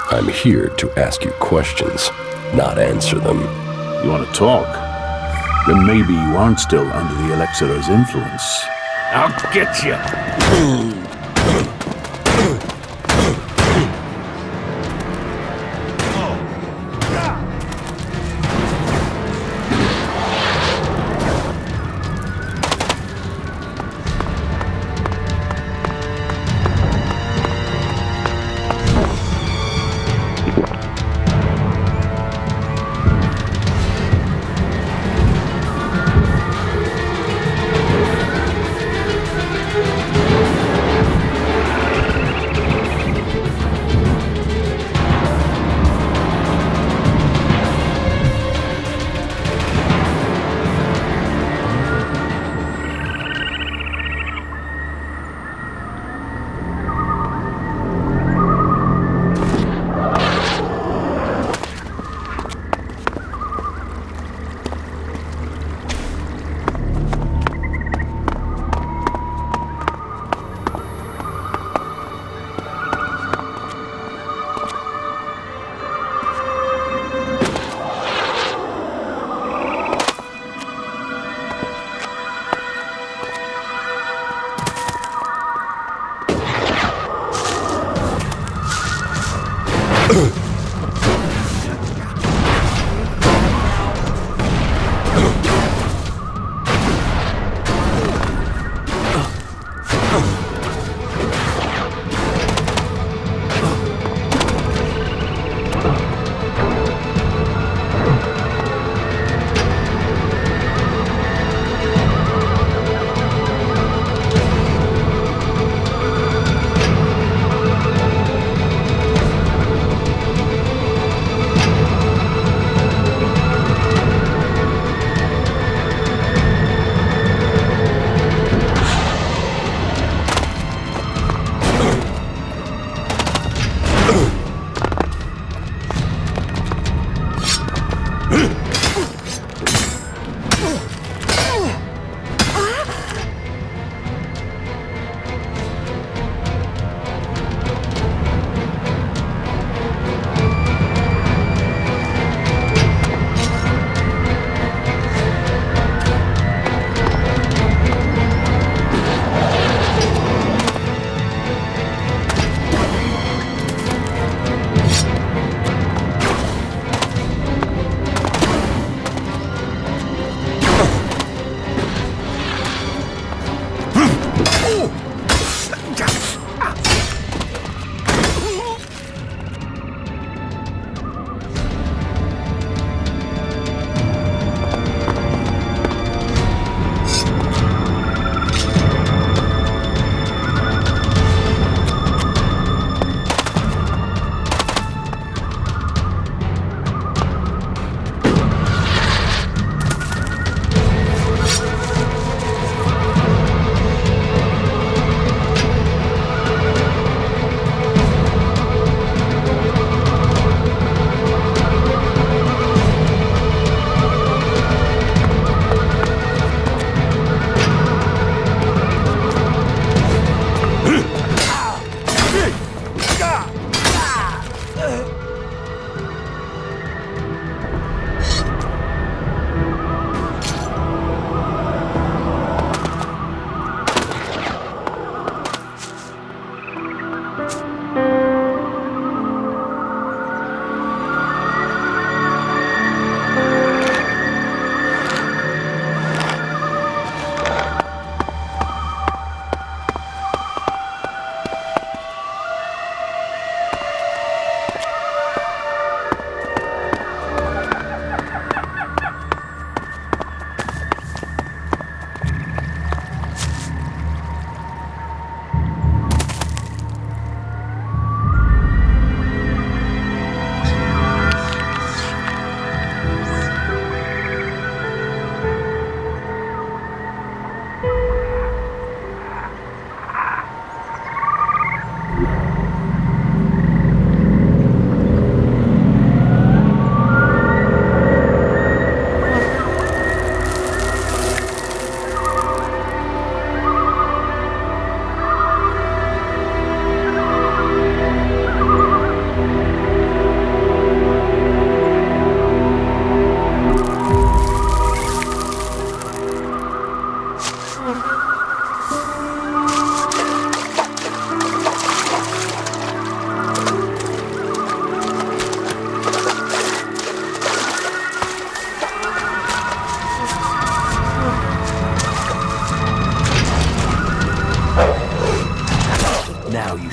I'm here to ask you questions, not answer them. You want to talk? Then maybe you aren't still under the Elixir's influence. I'll get you!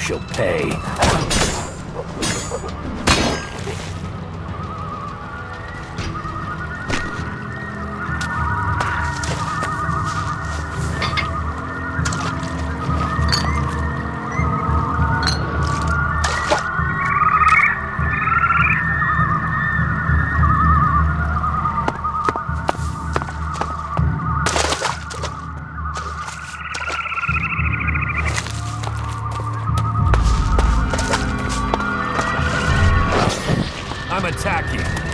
shall pay. I'm attacking.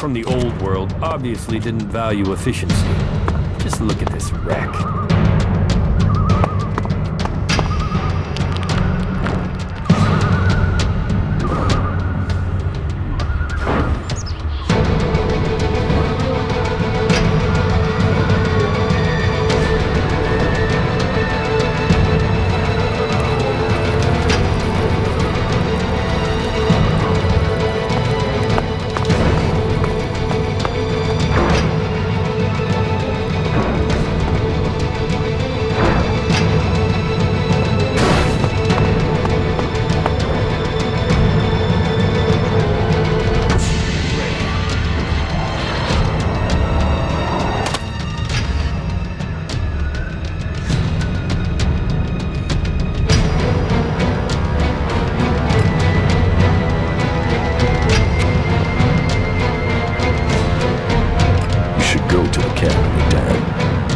from the old world obviously didn't value efficiency. Just look at this wreck.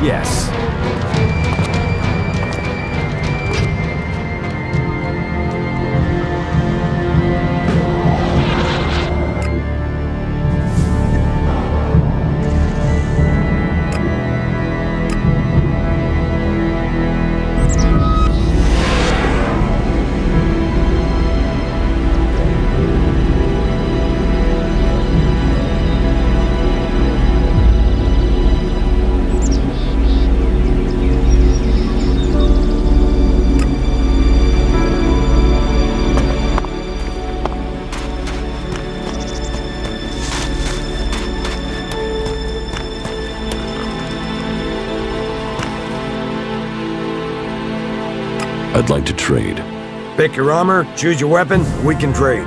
Yes. I'd like to trade. Pick your armor, choose your weapon, we can trade.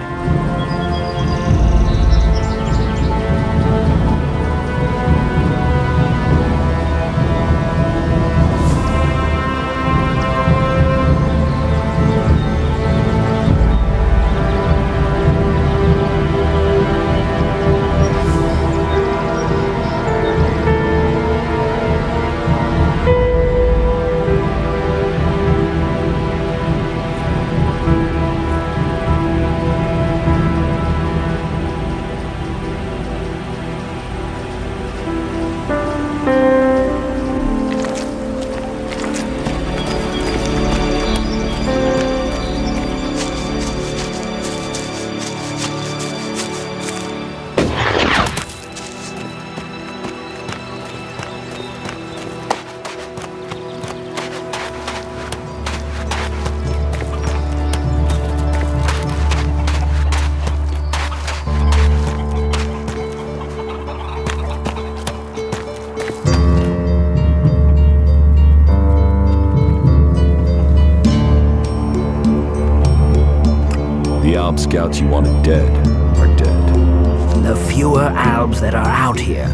The Alb scouts you wanted dead are dead. The fewer Albs that are out here,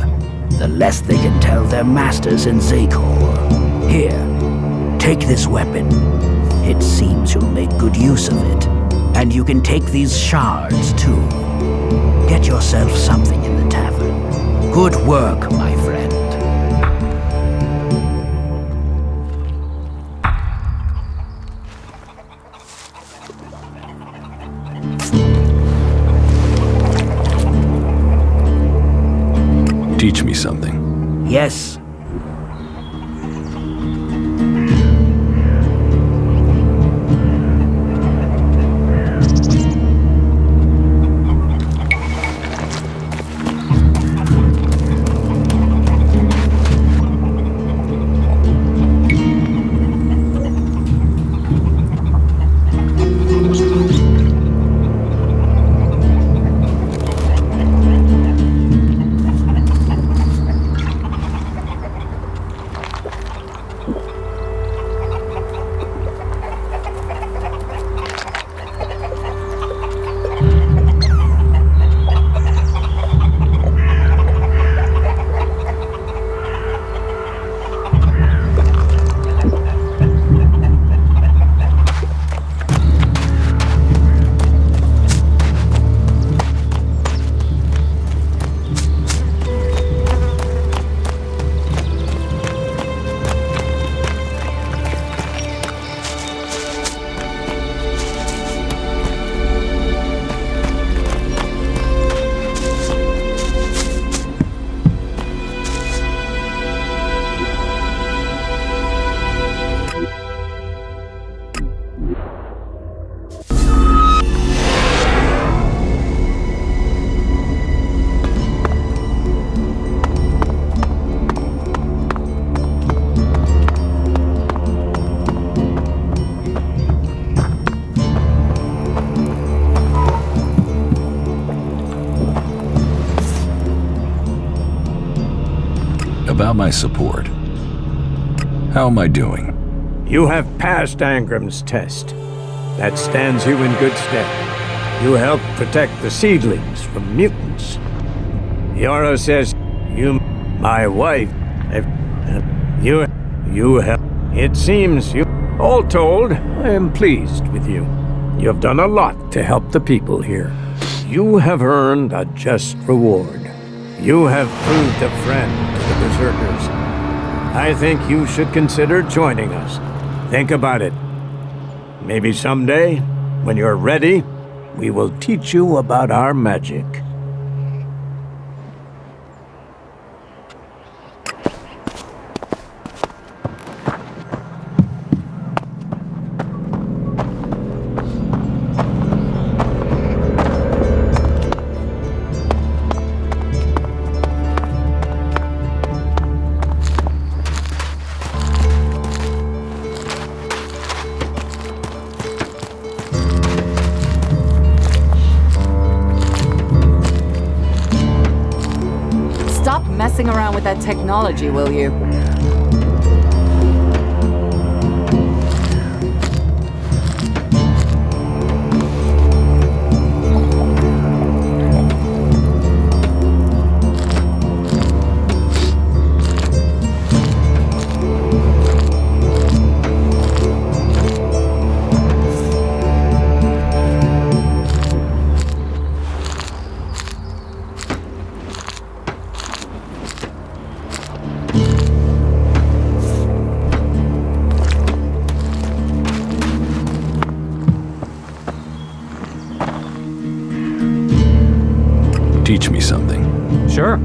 the less they can tell their masters in Zakor. Here, take this weapon. It seems you'll make good use of it. And you can take these shards, too. Get yourself something in the tavern. Good work, my friend. Teach me something. Yes. about my support? How am I doing? You have passed Angram's test. That stands you in good stead. You helped protect the seedlings from mutants. Yara says you, my wife, you help. It seems you. All told, I am pleased with you. You have done a lot to help the people here. You have earned a just reward. You have proved a friend to the Berserkers. I think you should consider joining us. Think about it. Maybe someday, when you're ready, we will teach you about our magic. Stop messing around with that technology, will you? Teach me something. Sure.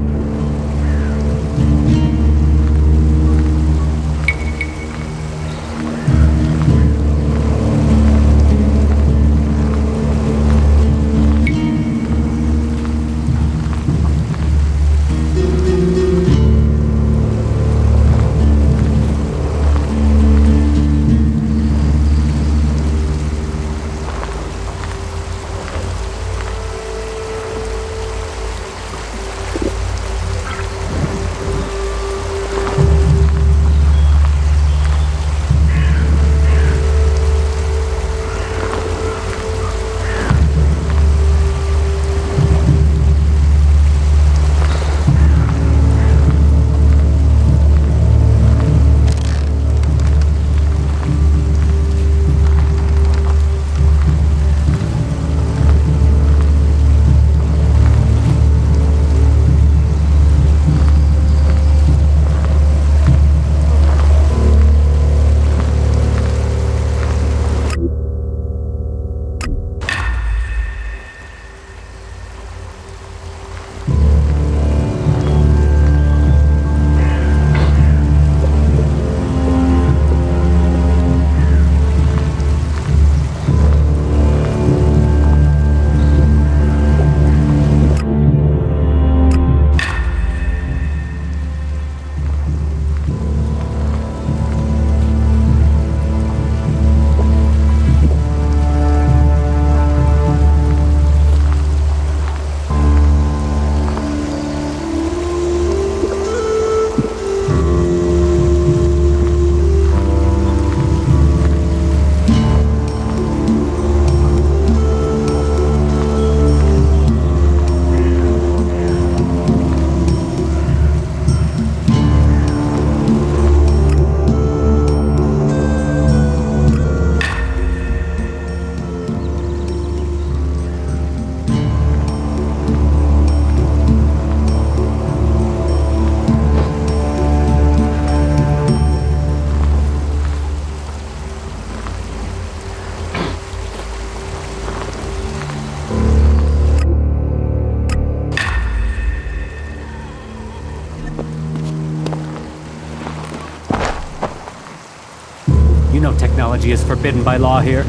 You know technology is forbidden by law here.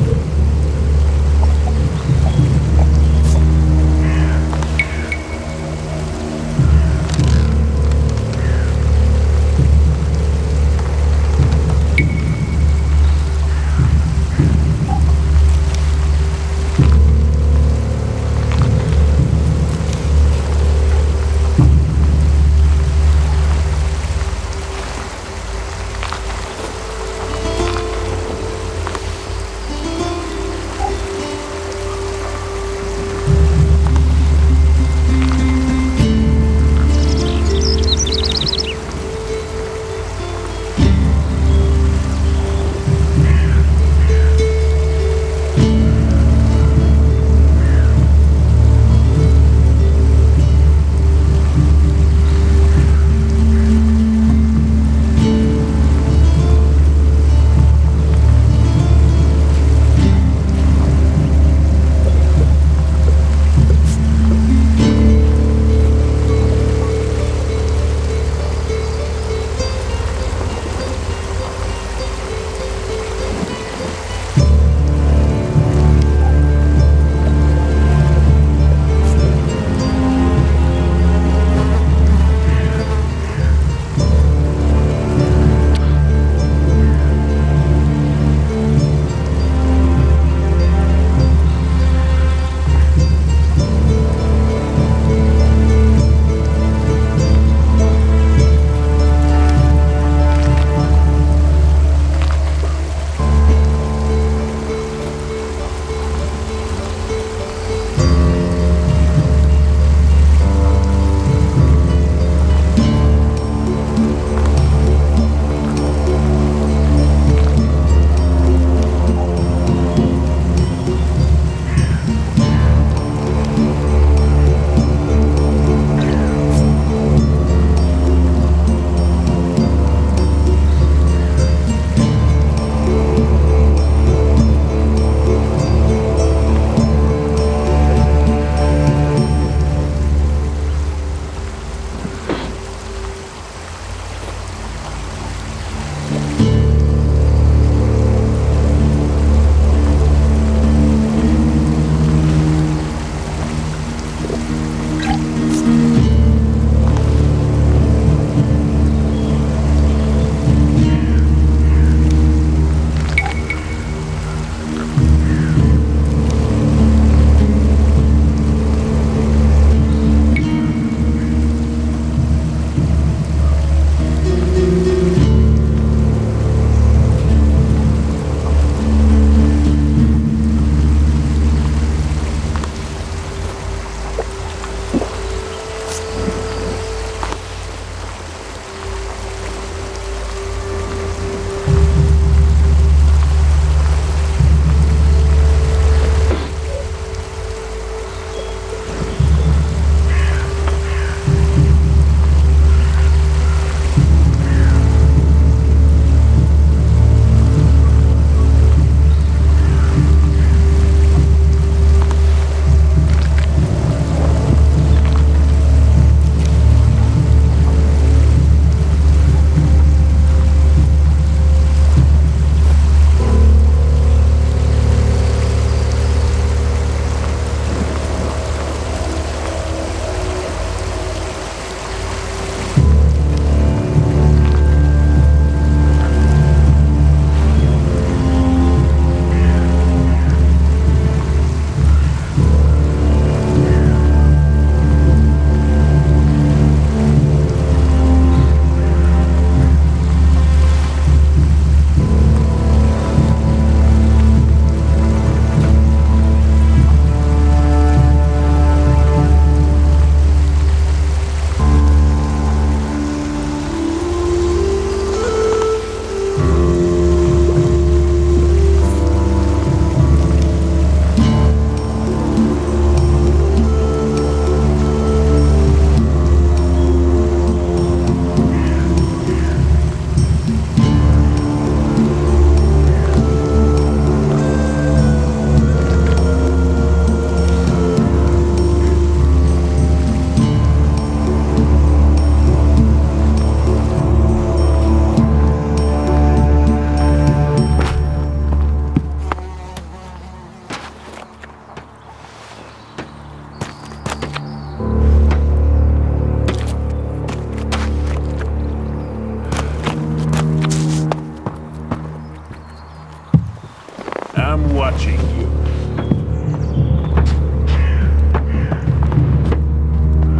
watching you.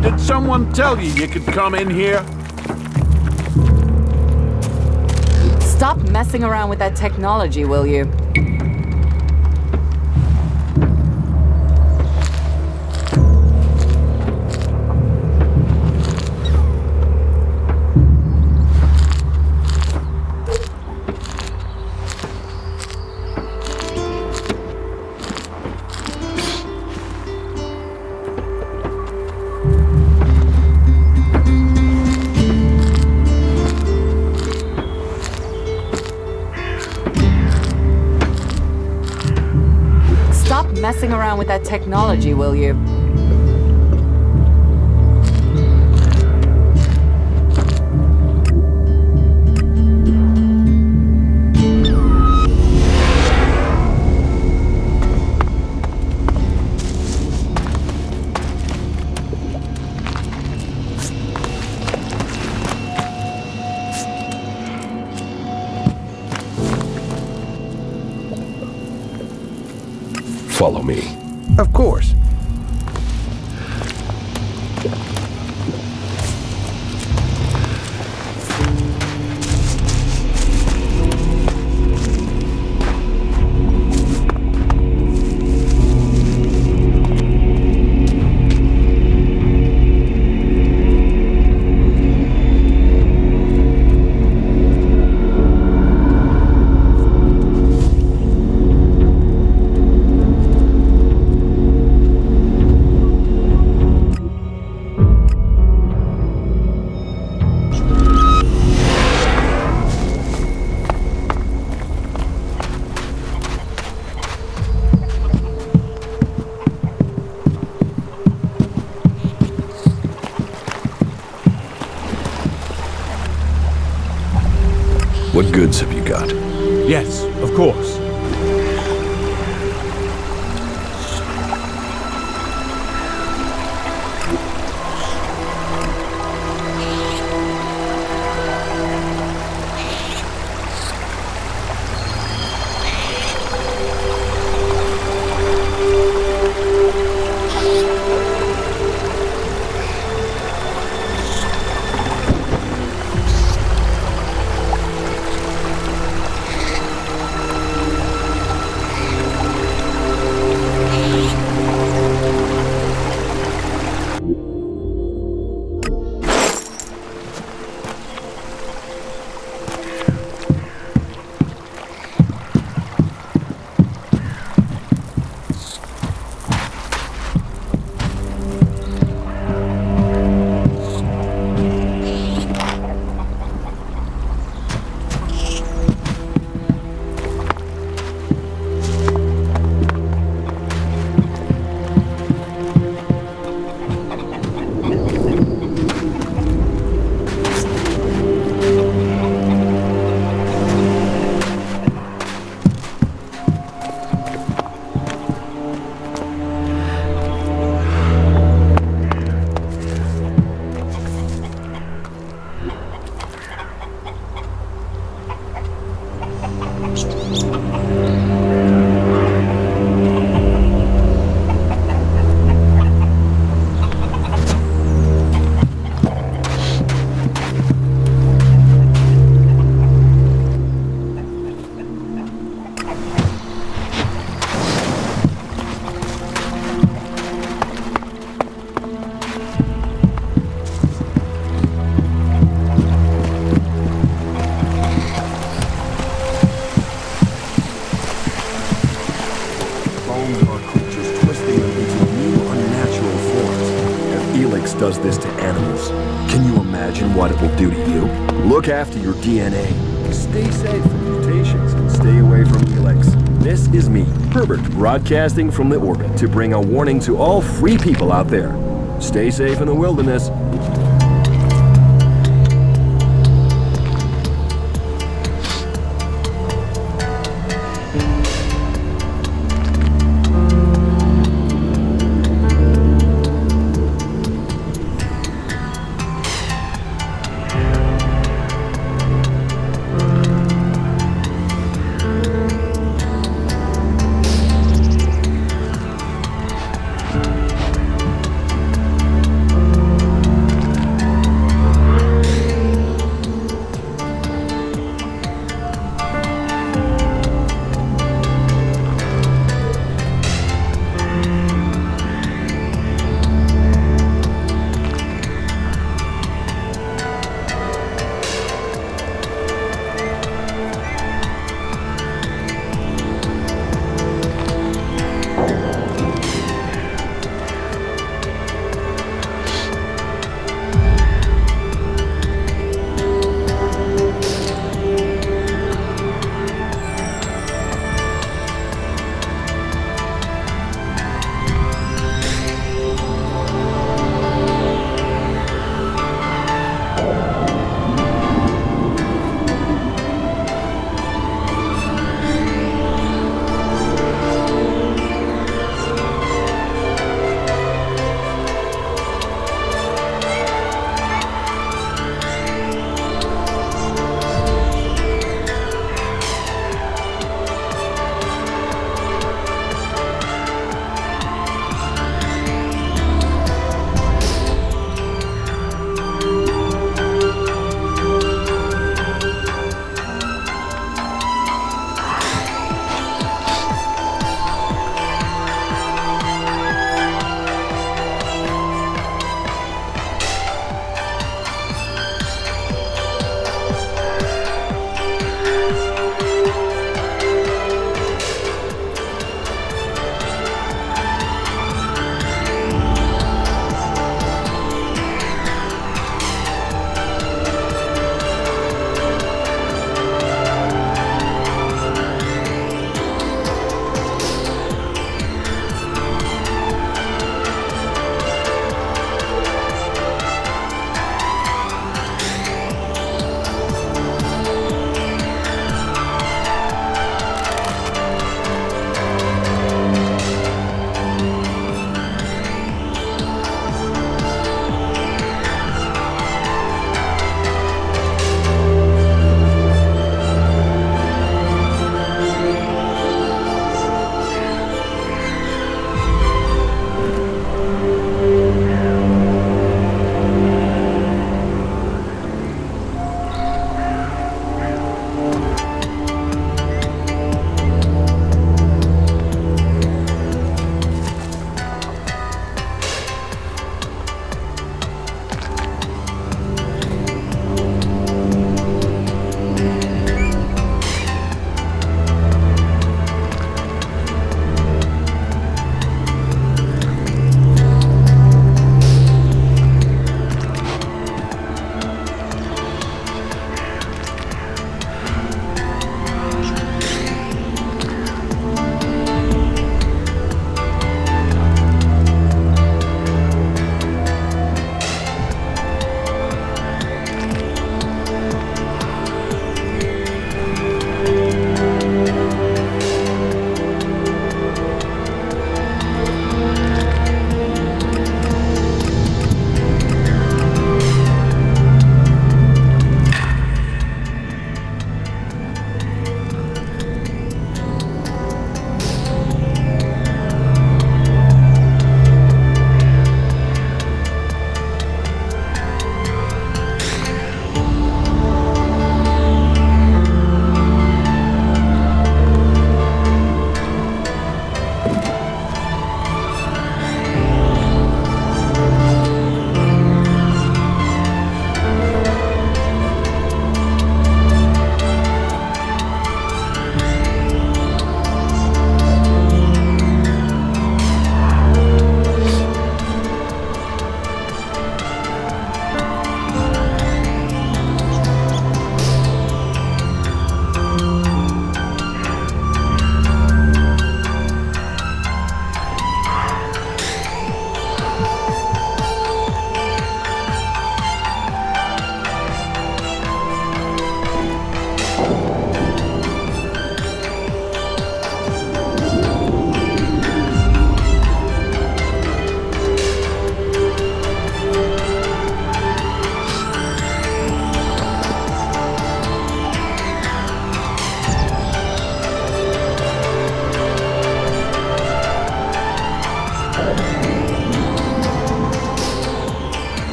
Did someone tell you could come in here? Stop messing around with that technology, will you? Stop messing around with that technology, will you? Follow me. Of course. What goods have you got? Yes, of course. Elex does this to animals. Can you imagine what it will do to you? Look after your DNA. Stay safe from mutations and stay away from Elex. This is me, Herbert, broadcasting from the orbit to bring a warning to all free people out there. Stay safe in the wilderness.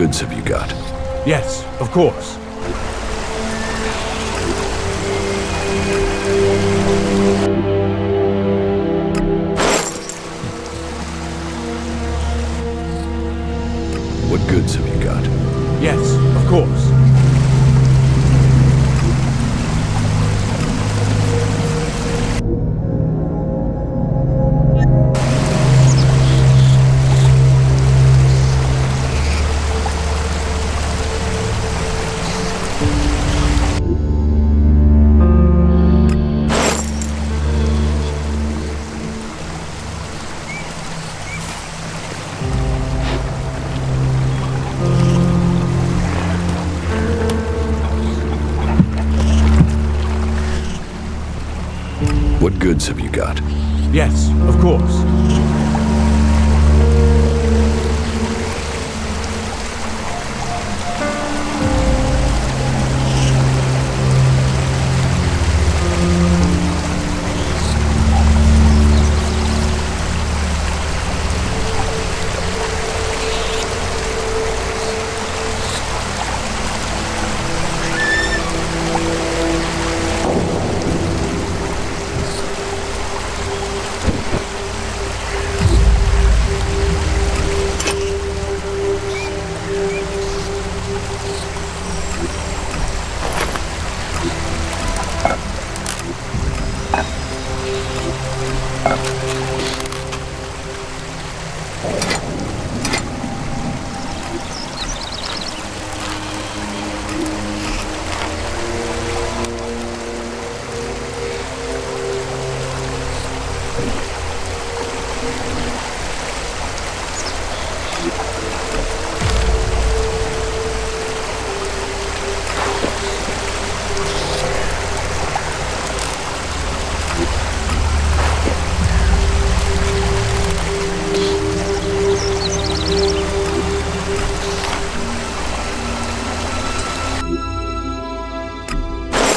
goods have you got? Yes, of course. What goods have you got? Yes, of course. What goods have you got? Yes, of course.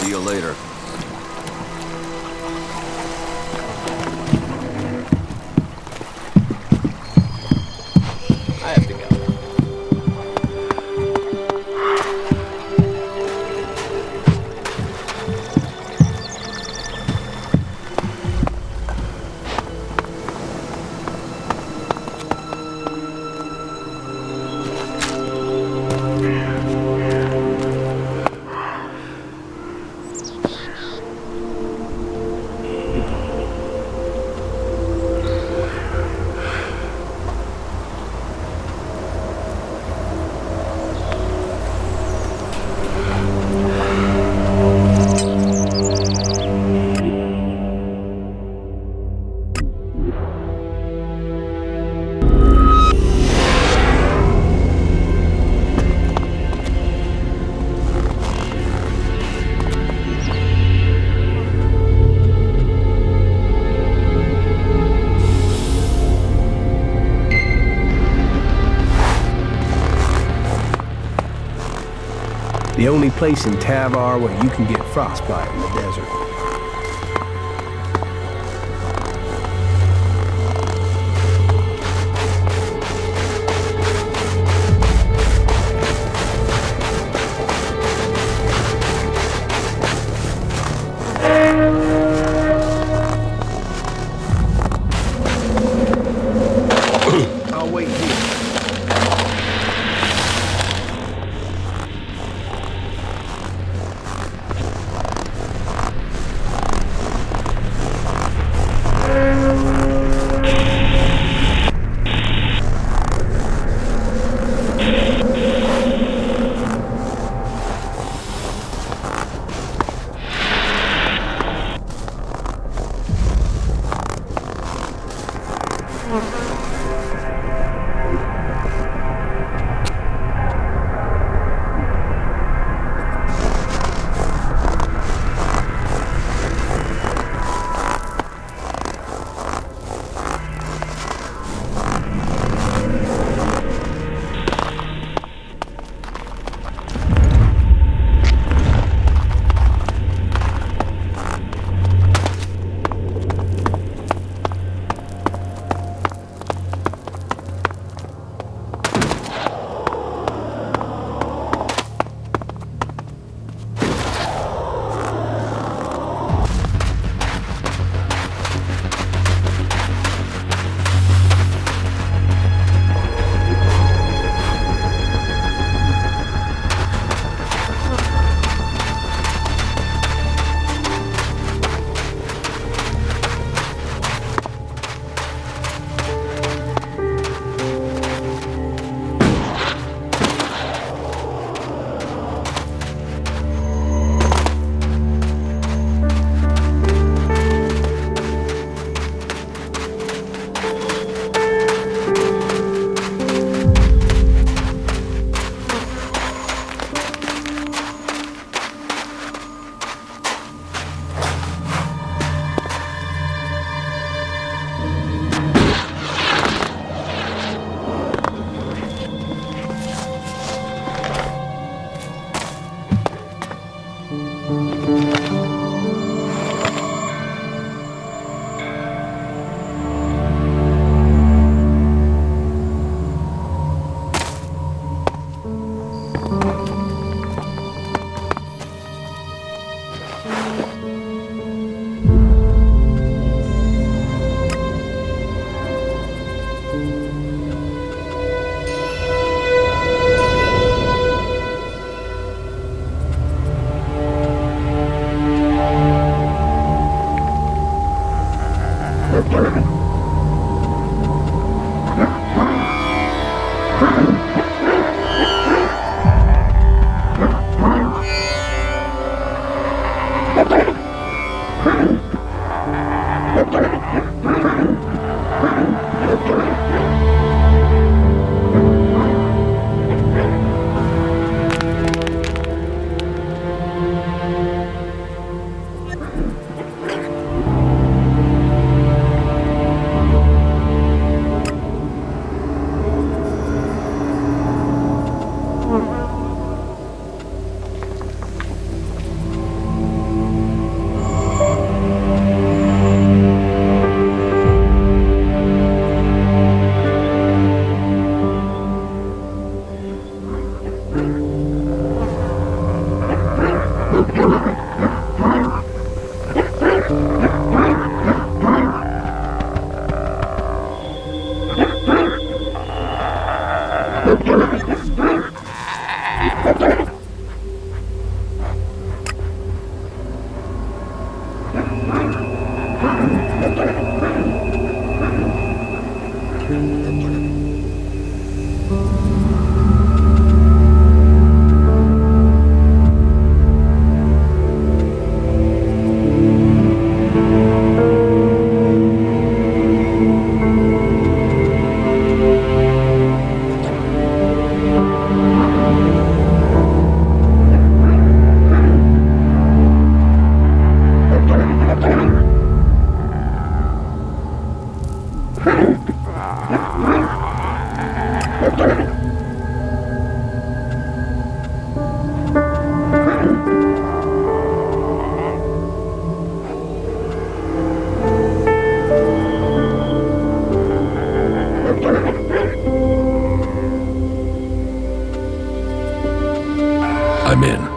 See you later. I have to go. The only place in Tavar where you can get frostbite in the desert. I'll wait here. I'm in.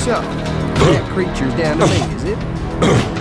So, that creature's down to me, is it?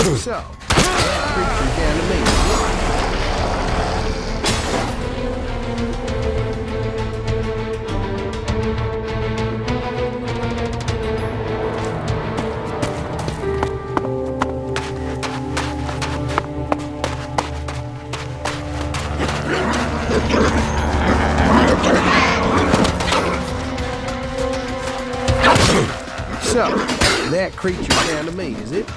So, that creature's down to me. So, that creature's down to me, is it?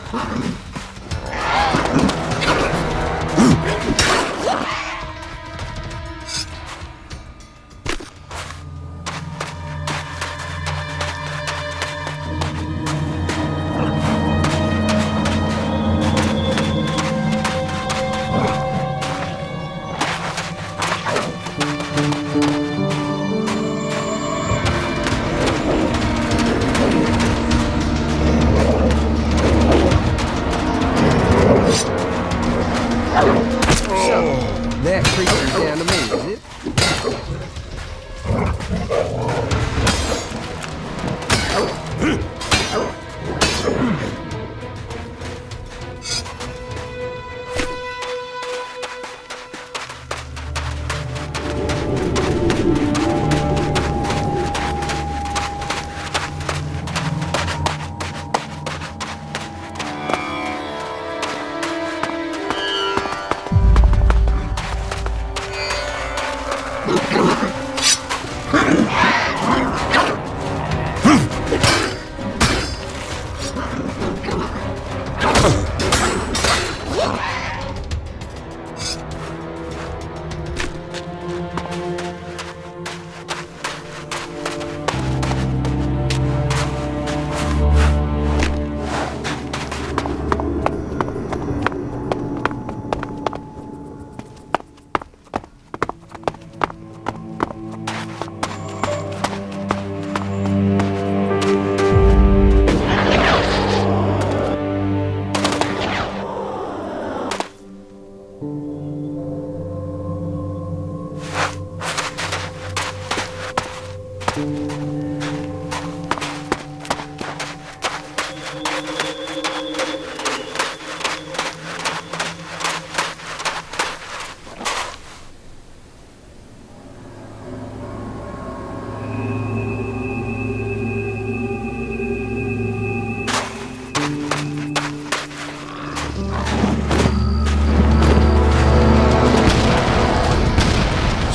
That creature's down to me, is it?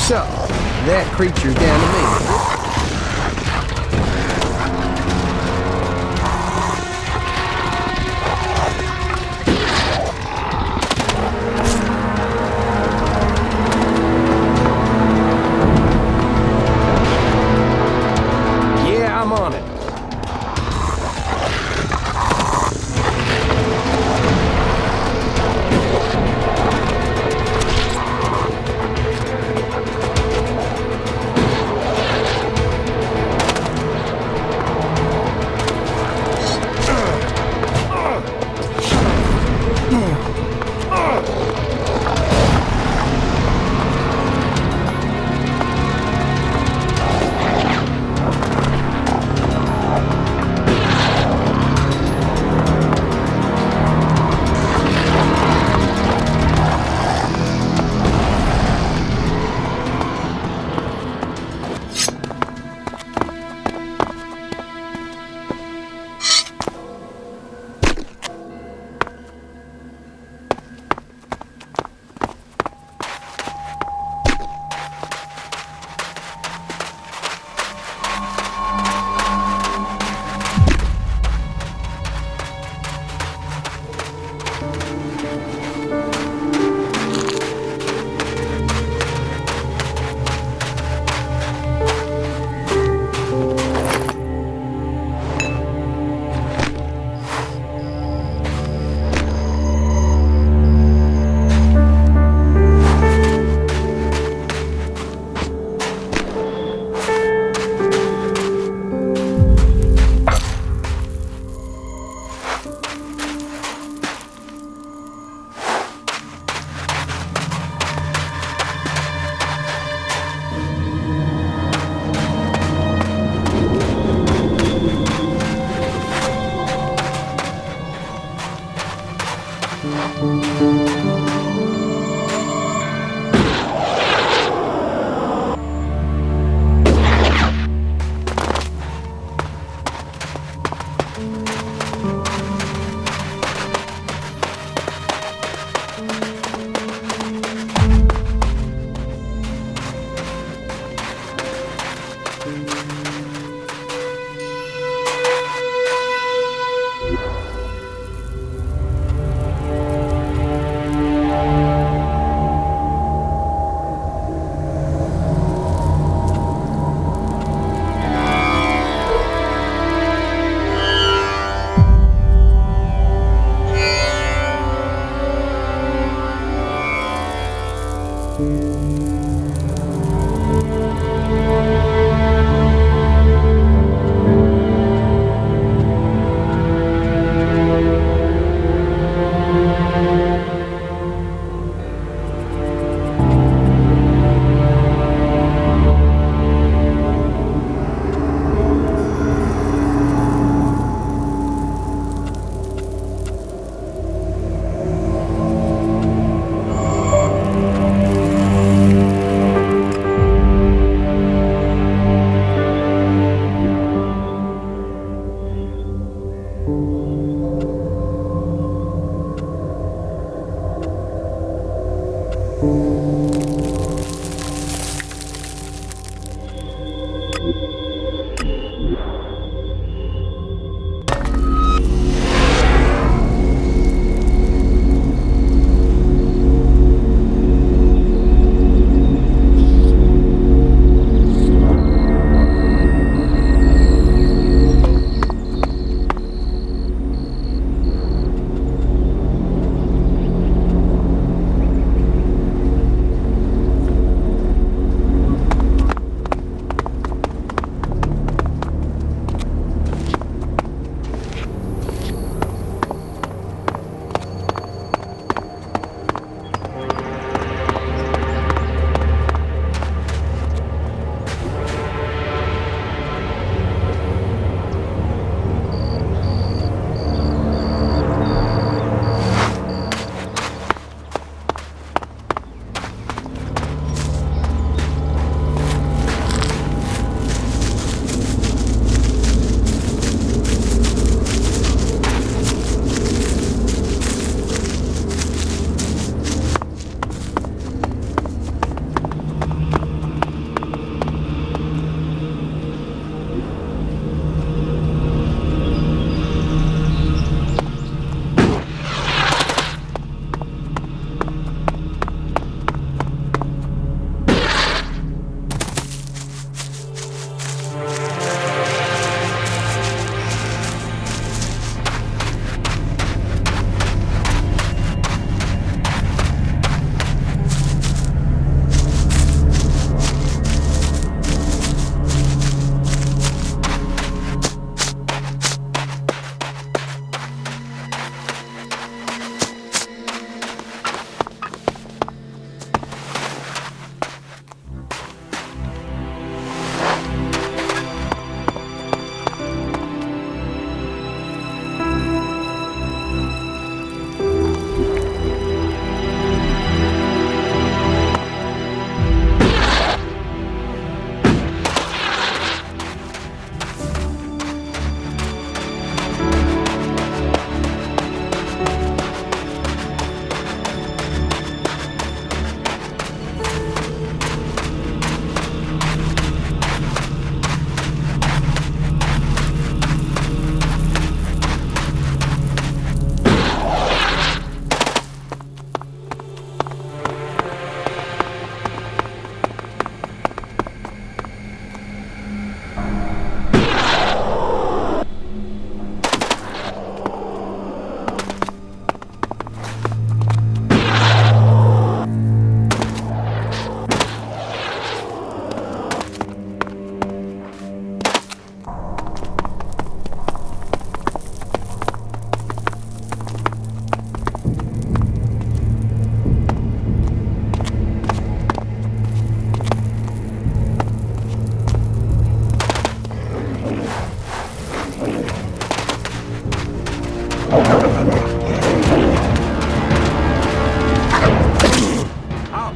So, that creature's down to me, is it? Yeah, I'm on it.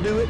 do it?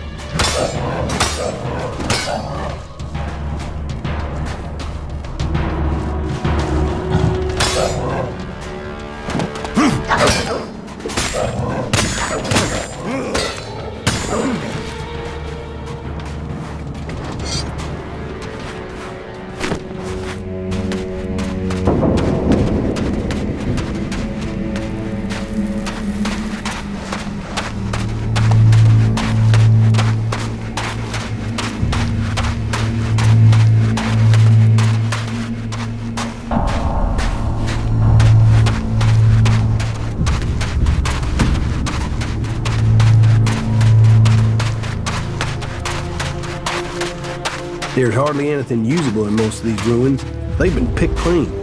There's hardly anything usable in most of these ruins. They've been picked clean.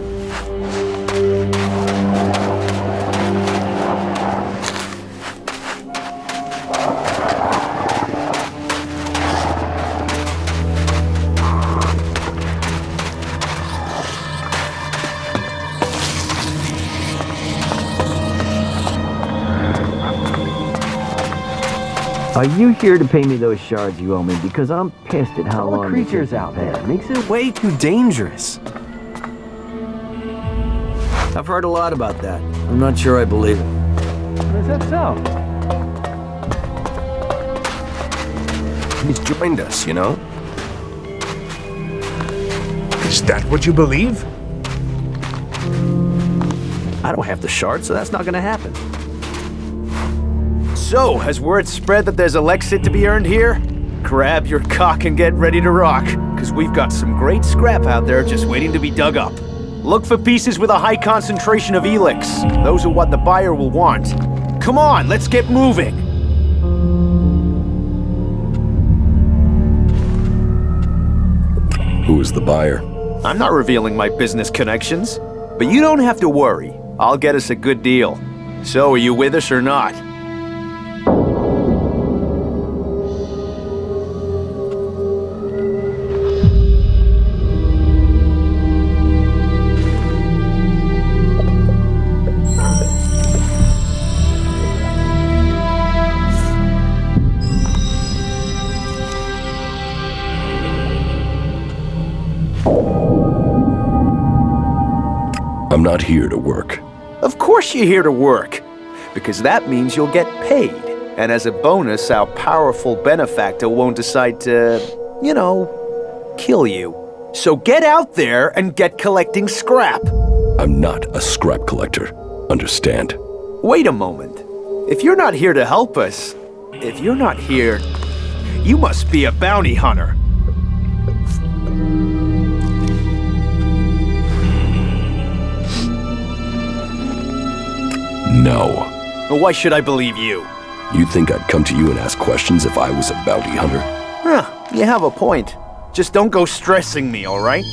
Are you here to pay me those shards you owe me? Because I'm pissed at how long the creatures out there makes it way too dangerous. I've heard a lot about that. I'm not sure I believe it. Is that so? He's joined us, you know? Is that what you believe? I don't have the shard, so that's not gonna happen. So, has word spread that there's Elexit to be earned here? Grab your cock and get ready to rock, because we've got some great scrap out there just waiting to be dug up. Look for pieces with a high concentration of Elex. Those are what the buyer will want. Come on, let's get moving! Who is the buyer? I'm not revealing my business connections, but you don't have to worry. I'll get us a good deal. So, are you with us or not? I'm not here to work. Of course you're here to work, because that means you'll get paid. And as a bonus, our powerful benefactor won't decide to, you know, kill you. So get out there and get collecting scrap. I'm not a scrap collector. Understand? Wait a moment. If you're not here to help us, if you're not here, you must be a bounty hunter. No. Why should I believe you? You think I'd come to you and ask questions if I was a bounty hunter? Huh, you have a point. Just don't go stressing me, alright?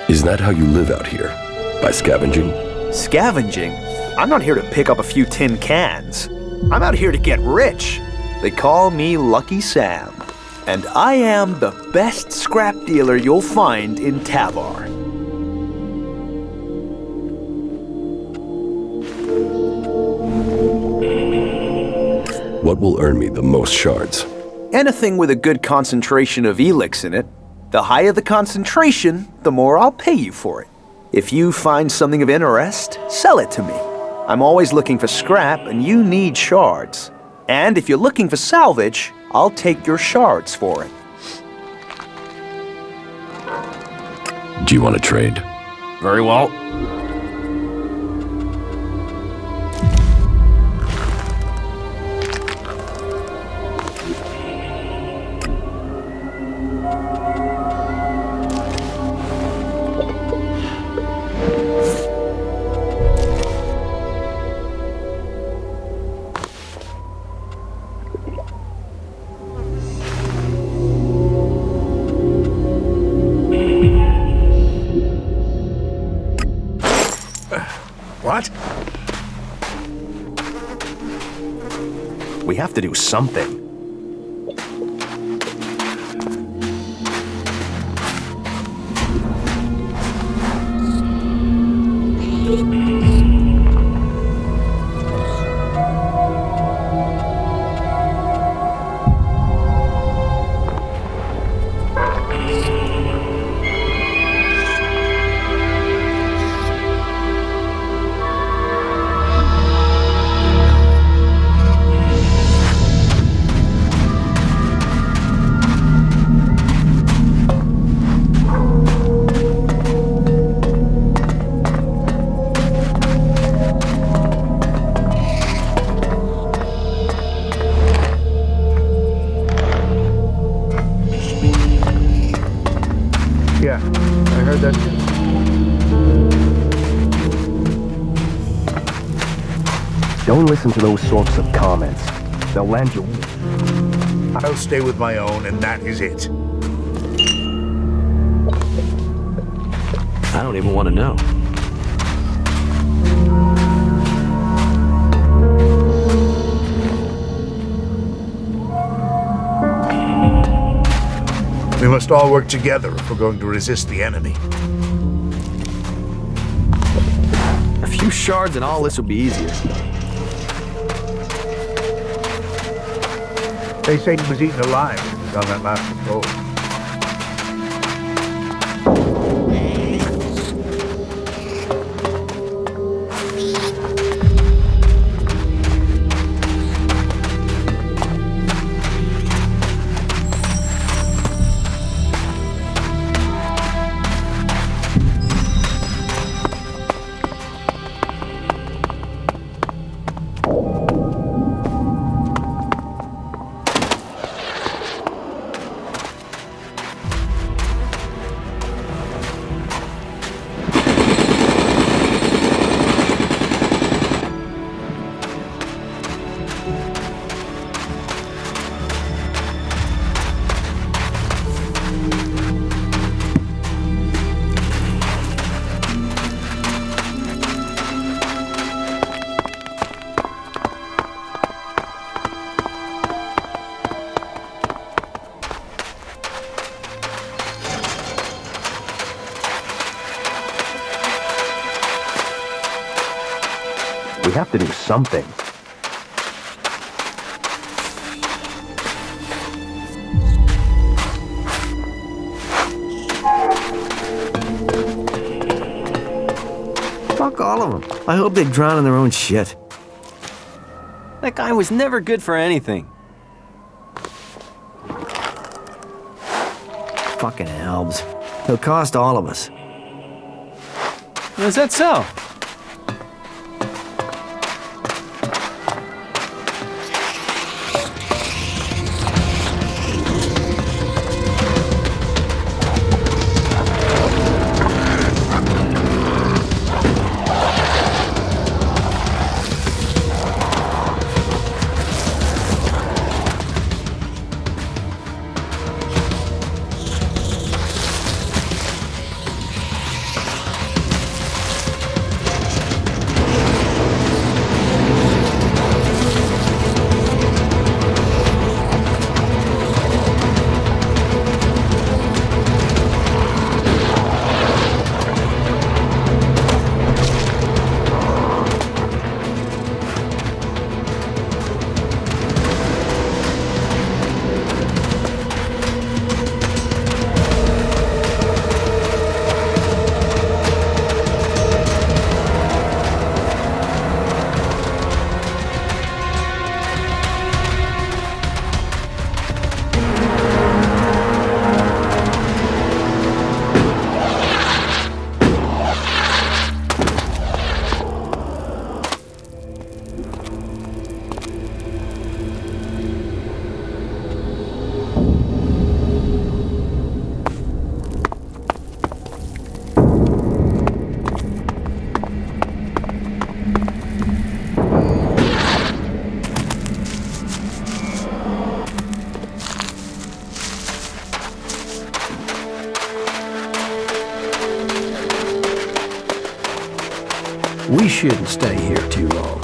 Is that how you live out here? By scavenging? Scavenging? I'm not here to pick up a few tin cans. I'm out here to get rich. They call me Lucky Sam. And I am the best scrap dealer you'll find in Tavar. What will earn me the most shards? Anything with a good concentration of Elex in it. The higher the concentration, the more I'll pay you for it. If you find something of interest, sell it to me. I'm always looking for scrap, and you need shards. And if you're looking for salvage, I'll take your shards for it. Do you want to trade? Very well. What? We have to do something. Don't listen to those sorts of comments. They'll land you. I'll stay with my own, and that is it. I don't even want to know. We must all work together if we're going to resist the enemy. A few shards and all this will be easier. They say he was eaten alive when he was on that last patrol. We have to do something. Fuck all of them. I hope they drown in their own shit. That guy was never good for anything. Fucking Albs. He'll cost all of us. Is that so? We shouldn't stay here too long.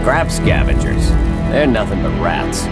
Scrap scavengers. They're nothing but rats.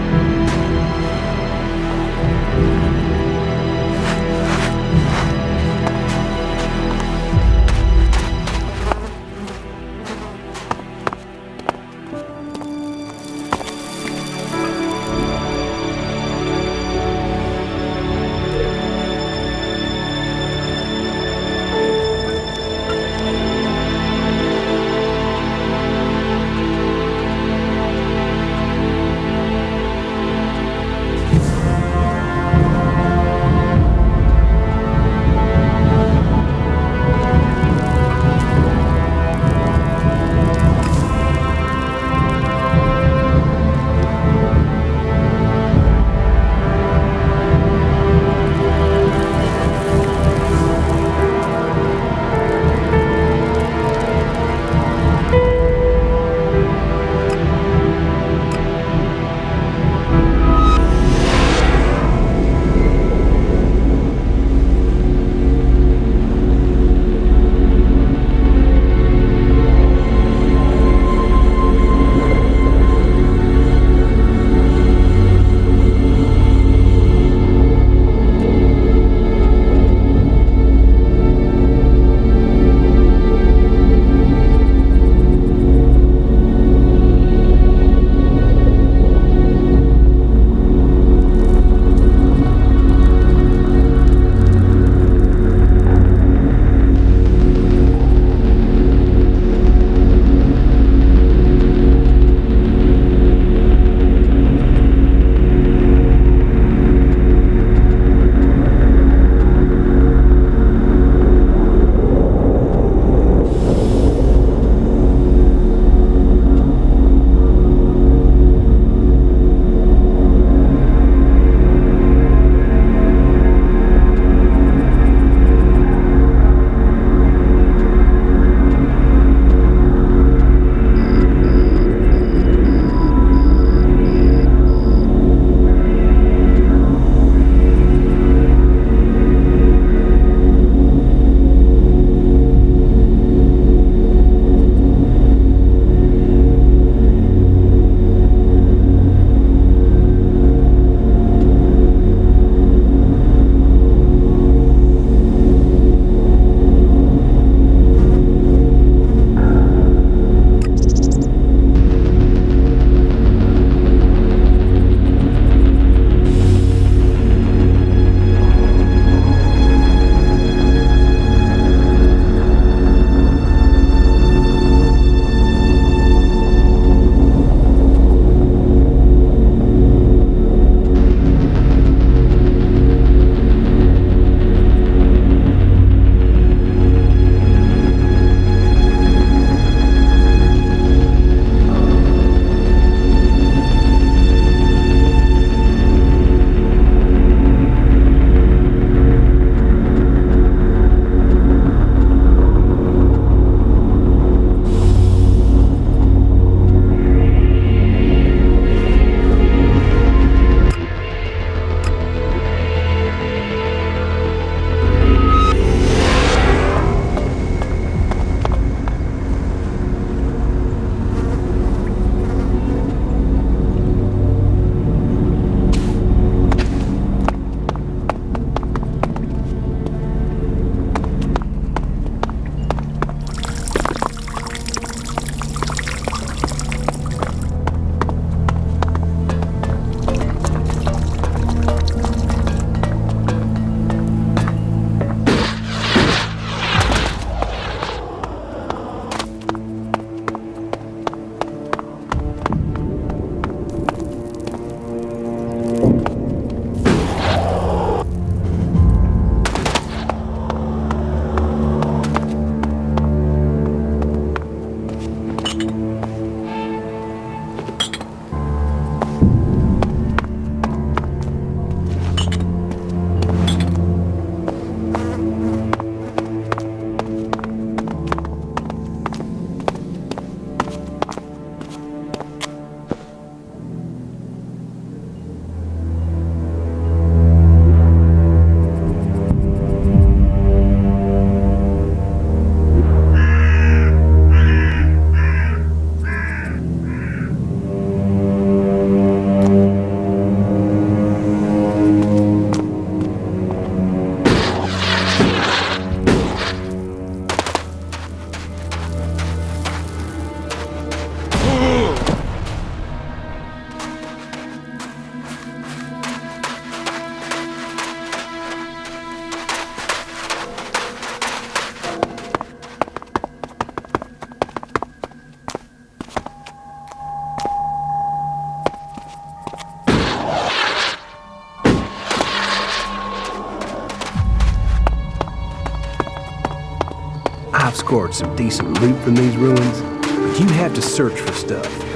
I've scored some decent loot from these ruins, but you have to search for stuff.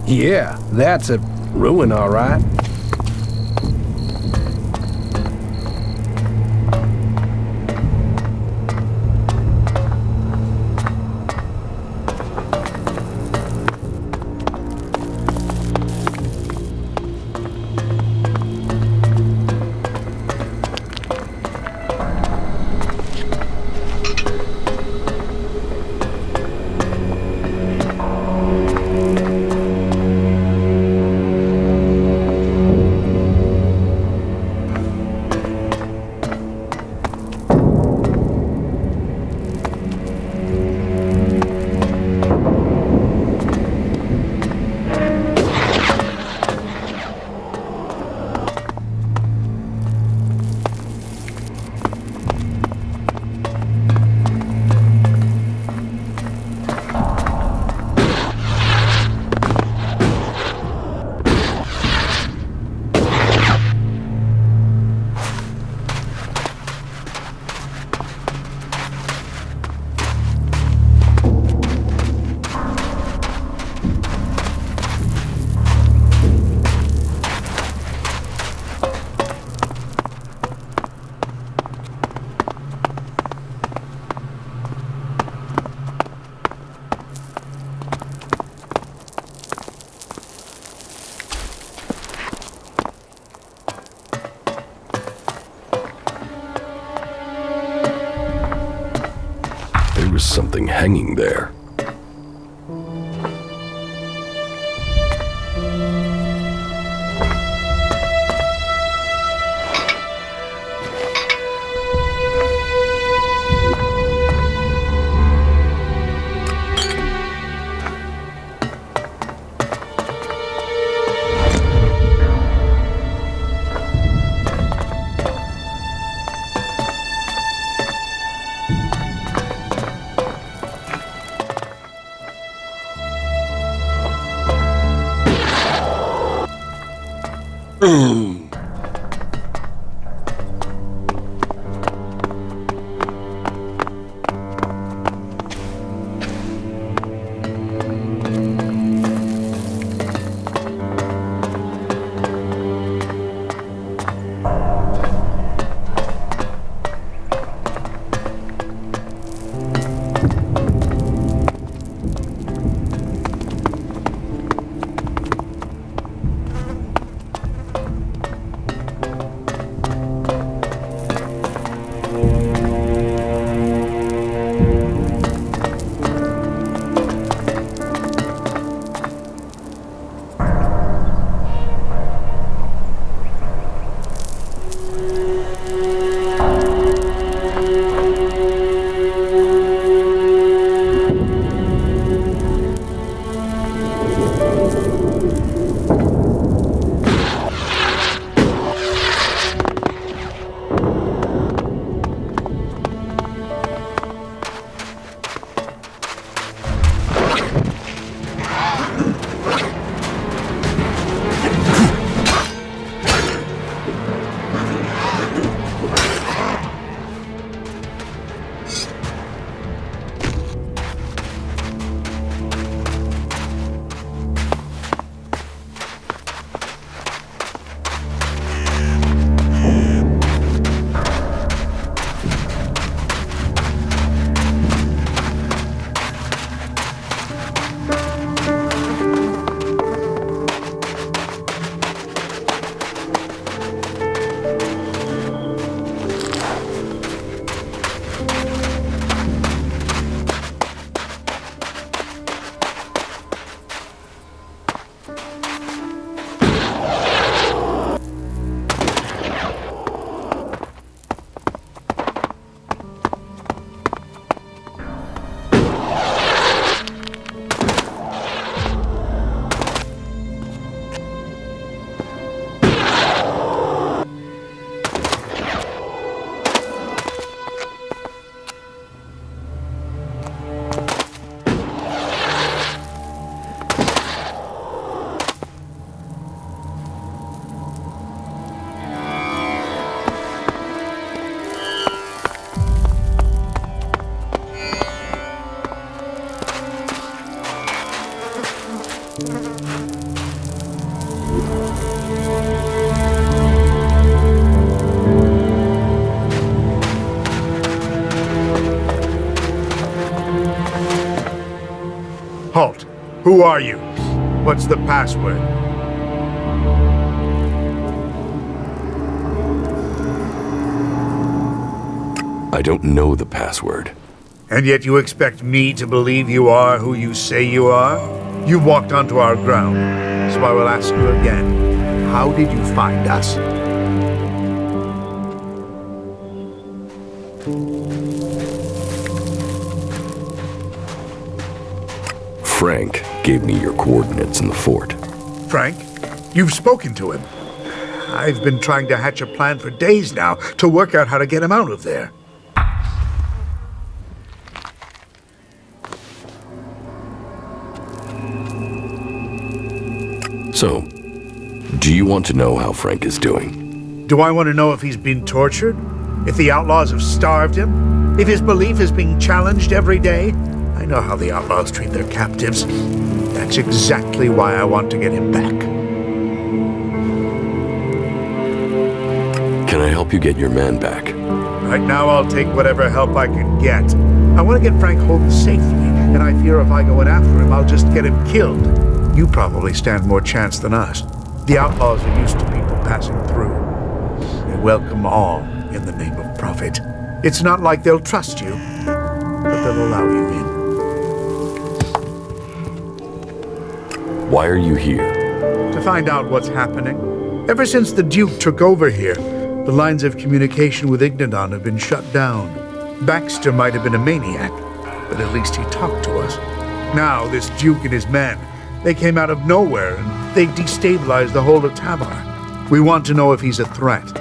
Yeah, that's a ruin, all right. There was something hanging there. Who are you? What's the password? I don't know the password. And yet you expect me to believe you are who you say you are? You walked onto our ground, so I will ask you again. How did you find us? Frank gave me your coordinates in the fort. Frank? You've spoken to him. I've been trying to hatch a plan for days now to work out how to get him out of there. So, do you want to know how Frank is doing? Do I want to know if he's been tortured? If the outlaws have starved him? If his belief is being challenged every day? I know how the outlaws treat their captives. That's exactly why I want to get him back. Can I help you get your man back? Right now, I'll take whatever help I can get. I want to get Frank home safely, and I fear if I go in after him, I'll just get him killed. You probably stand more chance than us. The outlaws are used to people passing through. They welcome all in the name of profit. It's not like they'll trust you, but they'll allow you in. Why are you here? To find out what's happening. Ever since the Duke took over here, the lines of communication with Ignadon have been shut down. Baxter might have been a maniac, but at least he talked to us. Now, this Duke and his men, they came out of nowhere and they destabilized the whole of Tavar. We want to know if he's a threat,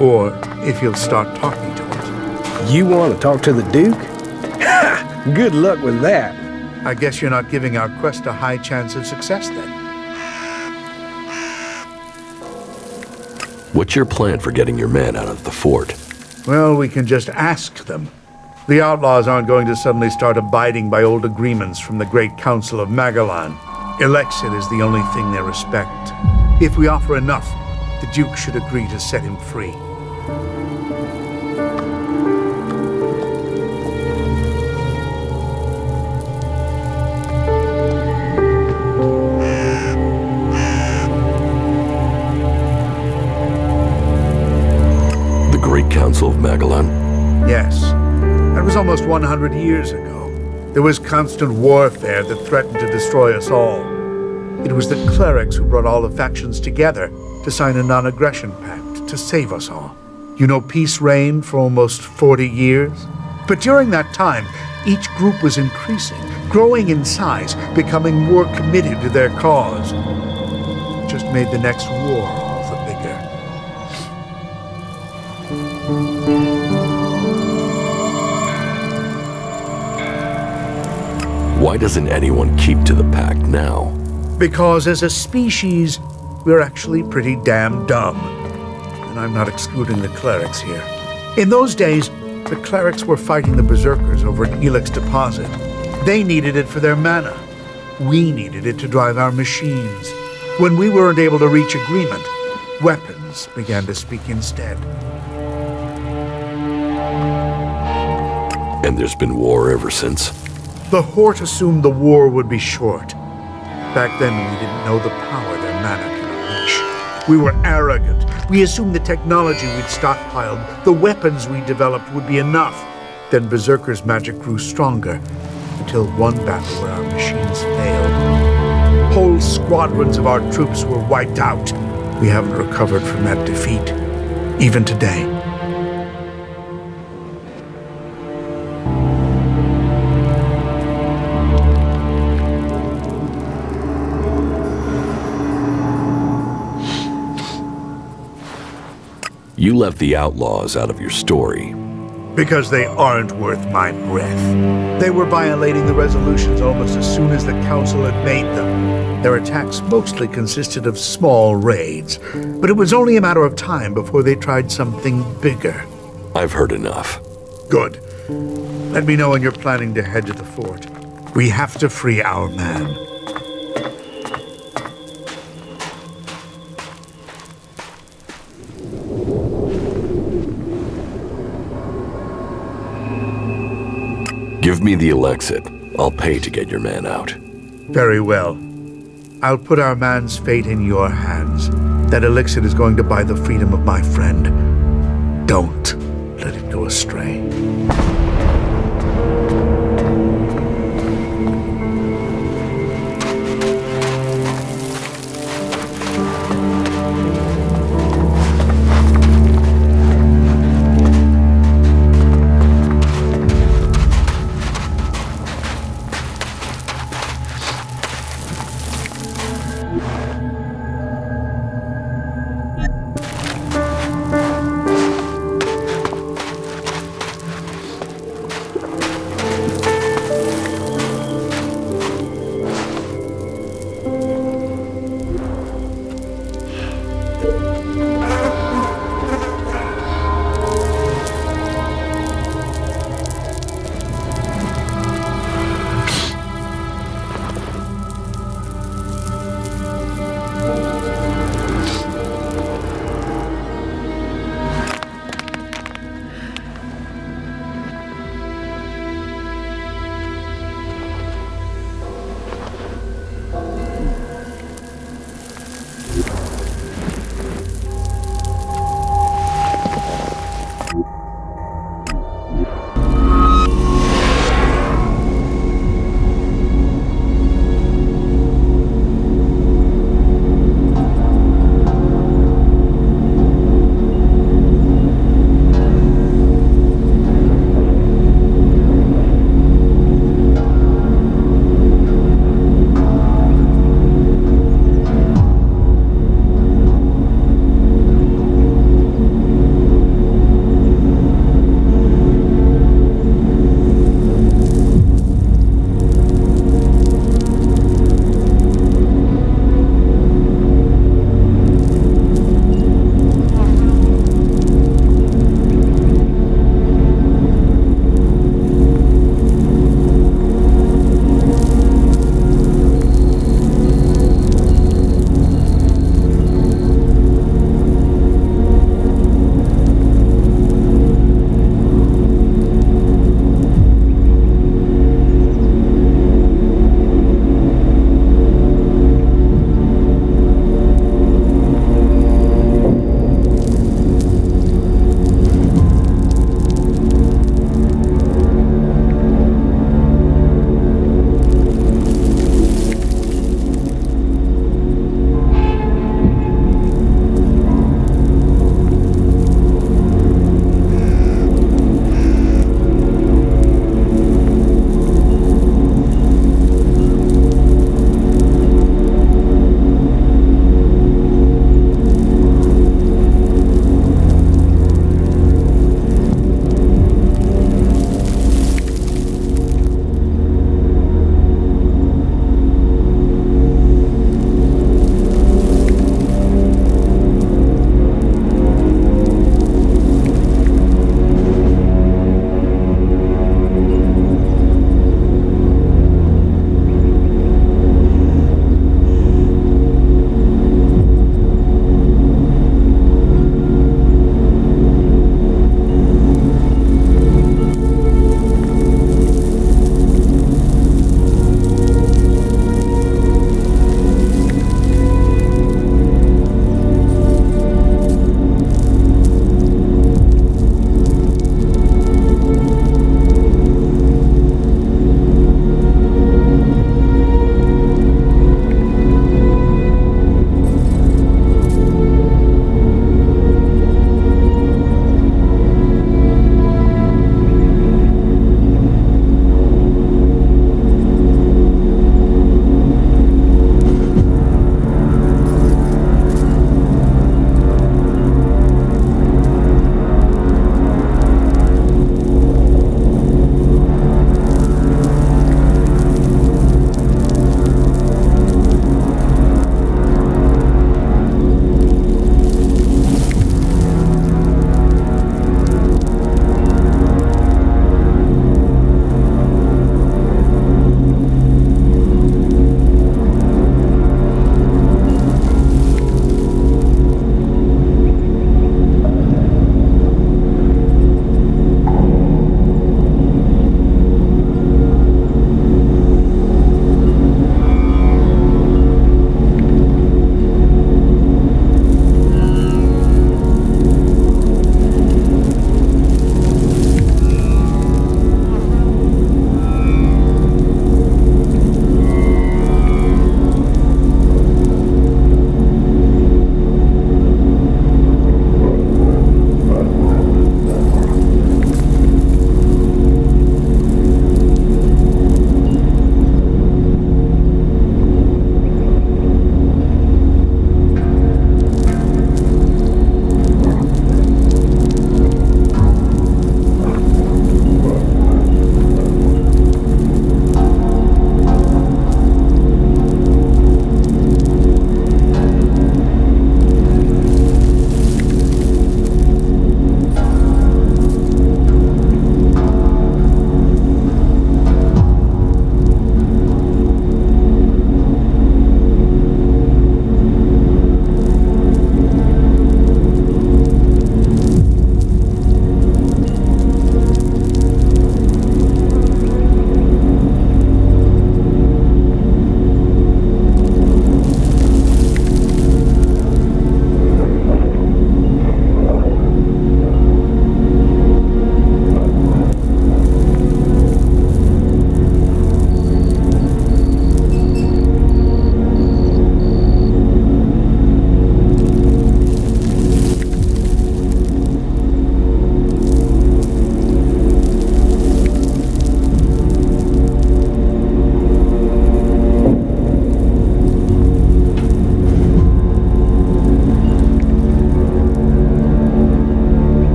or if he'll start talking to us. You want to talk to the Duke? Ha! Good luck with that. I guess you're not giving our quest a high chance of success then. What's your plan for getting your man out of the fort? Well, we can just ask them. The outlaws aren't going to suddenly start abiding by old agreements from the Great Council of Magalan. Elexit is the only thing they respect. If we offer enough, the Duke should agree to set him free. The Great Council of Magalan? Yes. That was almost 100 years ago. There was constant warfare that threatened to destroy us all. It was the clerics who brought all the factions together to sign a non-aggression pact to save us all. You know, peace reigned for almost 40 years. But during that time, each group was increasing, growing in size, becoming more committed to their cause. It just made the next war all the bigger. Why doesn't anyone keep to the pact now? Because as a species, we're actually pretty damn dumb. And I'm not excluding the clerics here. In those days, the clerics were fighting the berserkers over an Elex deposit. They needed it for their mana. We needed it to drive our machines. When we weren't able to reach agreement, weapons began to speak instead. And there's been war ever since? The Horde assumed the war would be short. Back then, we didn't know the power their mana can unleash. We were arrogant. We assumed the technology we'd stockpiled, the weapons we developed would be enough. Then Berserker's magic grew stronger, until one battle where our machines failed. Whole squadrons of our troops were wiped out. We haven't recovered from that defeat, even today. You left the outlaws out of your story. Because they aren't worth my breath. They were violating the resolutions almost as soon as the Council had made them. Their attacks mostly consisted of small raids, but it was only a matter of time before they tried something bigger. I've heard enough. Good. Let me know when you're planning to head to the fort. We have to free our man. Give me the Elexit. I'll pay to get your man out. Very well. I'll put our man's fate in your hands. That elixir is going to buy the freedom of my friend. Don't let it go astray.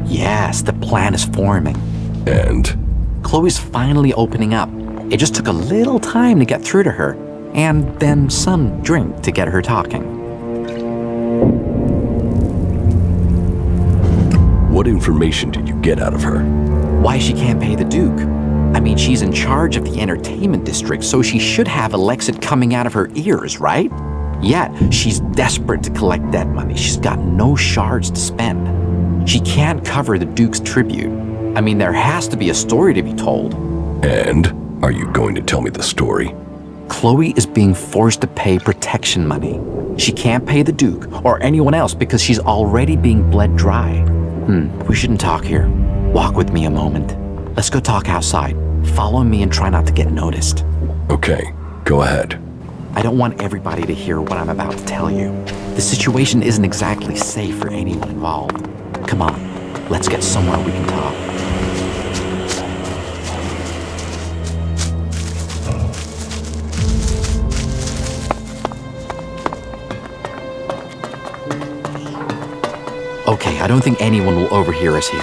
Yes, the plan is forming. And? Chloe's finally opening up. It just took a little time to get through to her, and then some drink to get her talking. What information did you get out of her? Why she can't pay the Duke. I mean, she's in charge of the entertainment district, so she should have Alexid coming out of her ears, right? Yet, she's desperate to collect that money. She's got no shards to spend. She can't cover the Duke's tribute. I mean, there has to be a story to be told. And? Are you going to tell me the story? Chloe is being forced to pay protection money. She can't pay the Duke or anyone else because she's already being bled dry. We shouldn't talk here. Walk with me a moment. Let's go talk outside. Follow me and try not to get noticed. Okay, go ahead. I don't want everybody to hear what I'm about to tell you. The situation isn't exactly safe for anyone involved. Come on, let's get somewhere we can talk. Okay, I don't think anyone will overhear us here.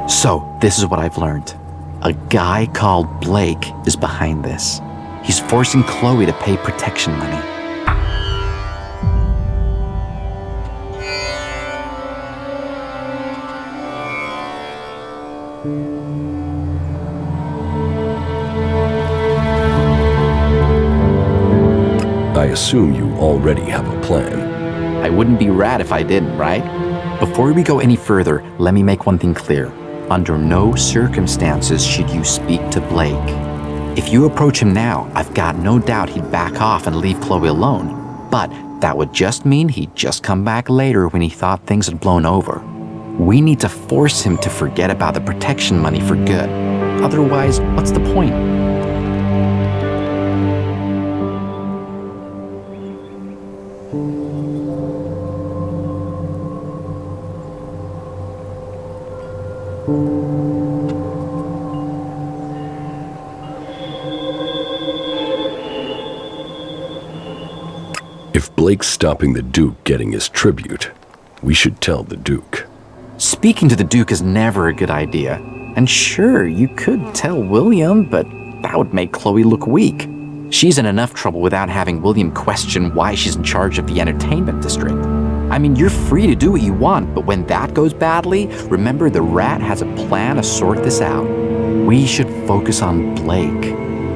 So, this is what I've learned. A guy called Blake is behind this. He's forcing Chloe to pay protection money. I assume you already have a plan. I wouldn't be rad if I didn't, right? Before we go any further, let me make one thing clear. Under no circumstances should you speak to Blake. If you approach him now, I've got no doubt he'd back off and leave Chloe alone. But that would just mean he'd just come back later when he thought things had blown over. We need to force him to forget about the protection money for good. Otherwise, what's the point? If Blake's stopping the Duke getting his tribute, we should tell the Duke. Speaking to the Duke is never a good idea. And sure, you could tell William, but that would make Chloe look weak. She's in enough trouble without having William question why she's in charge of the entertainment district. I mean, you're free to do what you want, but when that goes badly, remember the rat has a plan to sort this out. We should focus on Blake.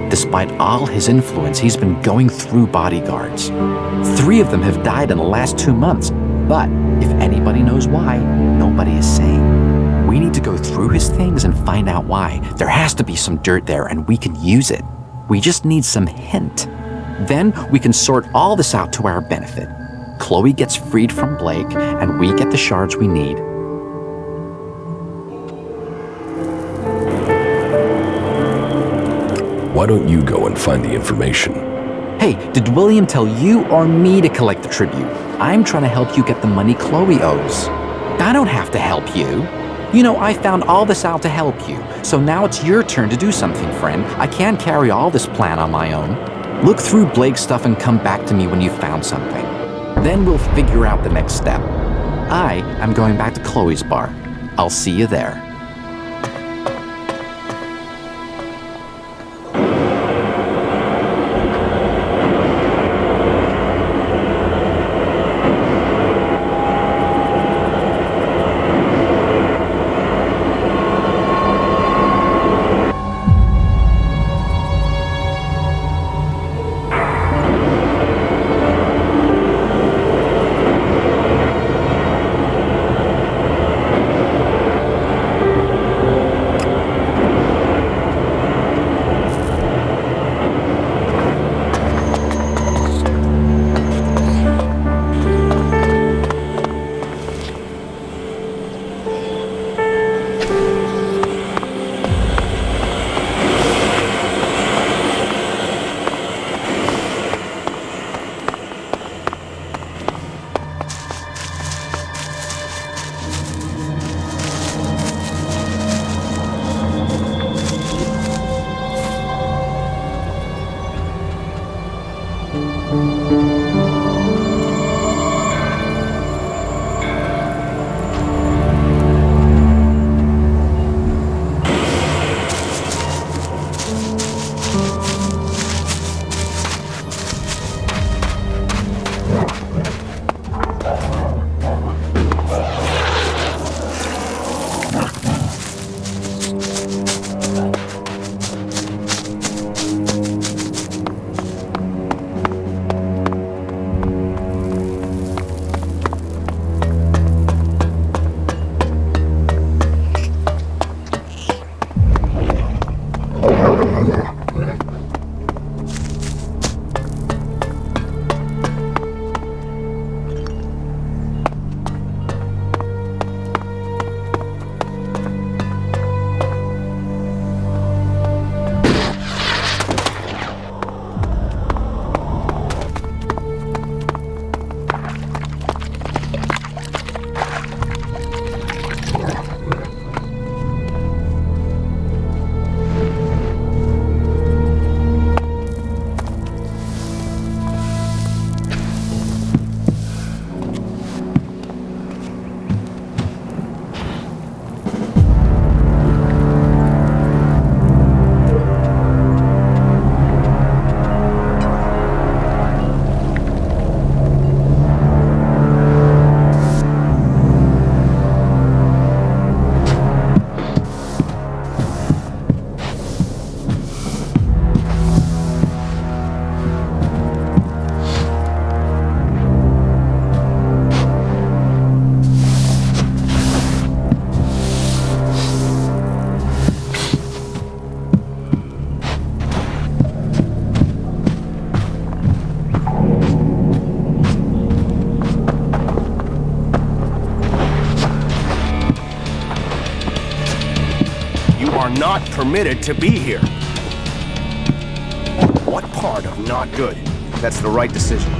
Despite all his influence, he's been going through bodyguards. 3 of them have died in the last 2 months, but if anybody knows why, nobody is saying. We need to go through his things and find out why. There has to be some dirt there, and we can use it. We just need some hint. Then we can sort all this out to our benefit. Chloe gets freed from Blake, and we get the shards we need. Why don't you go and find the information? Hey, did William tell you or me to collect the tribute? I'm trying to help you get the money Chloe owes. I don't have to help you. You know, I found all this out to help you, so now it's your turn to do something, friend. I can't carry all this plan on my own. Look through Blake's stuff and come back to me when you've found something. Then we'll figure out the next step. I am going back to Chloe's bar. I'll see you there. are not permitted to be here. What part of not good? That's the right decision.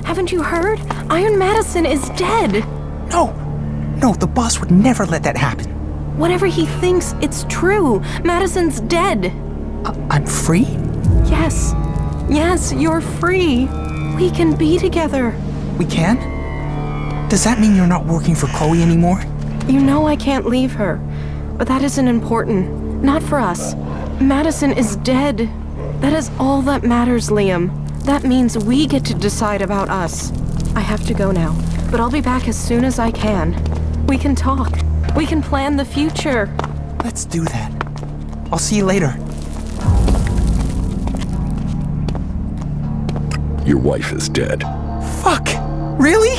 Haven't you heard? Iron Madison is dead. No, the boss would never let that happen. Whatever he thinks, it's true. Madison's dead. I'm free? Yes. Yes, you're free. We can be together. We can? Does that mean you're not working for Chloe anymore? You know I can't leave her. But that isn't important. Not for us. Madison is dead. That is all that matters, Liam. That means we get to decide about us. I have to go now, but I'll be back as soon as I can. We can talk. We can plan the future. Let's do that. I'll see you later. Your wife is dead. Fuck! Really?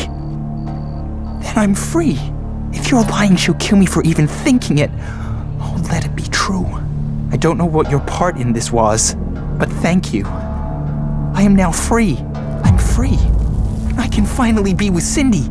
Then I'm free. If you're lying, she'll kill me for even thinking it. Oh, let it be true. I I don't know what your part in this was, but thank you. I am now free. I'm free. I can finally be with Cindy.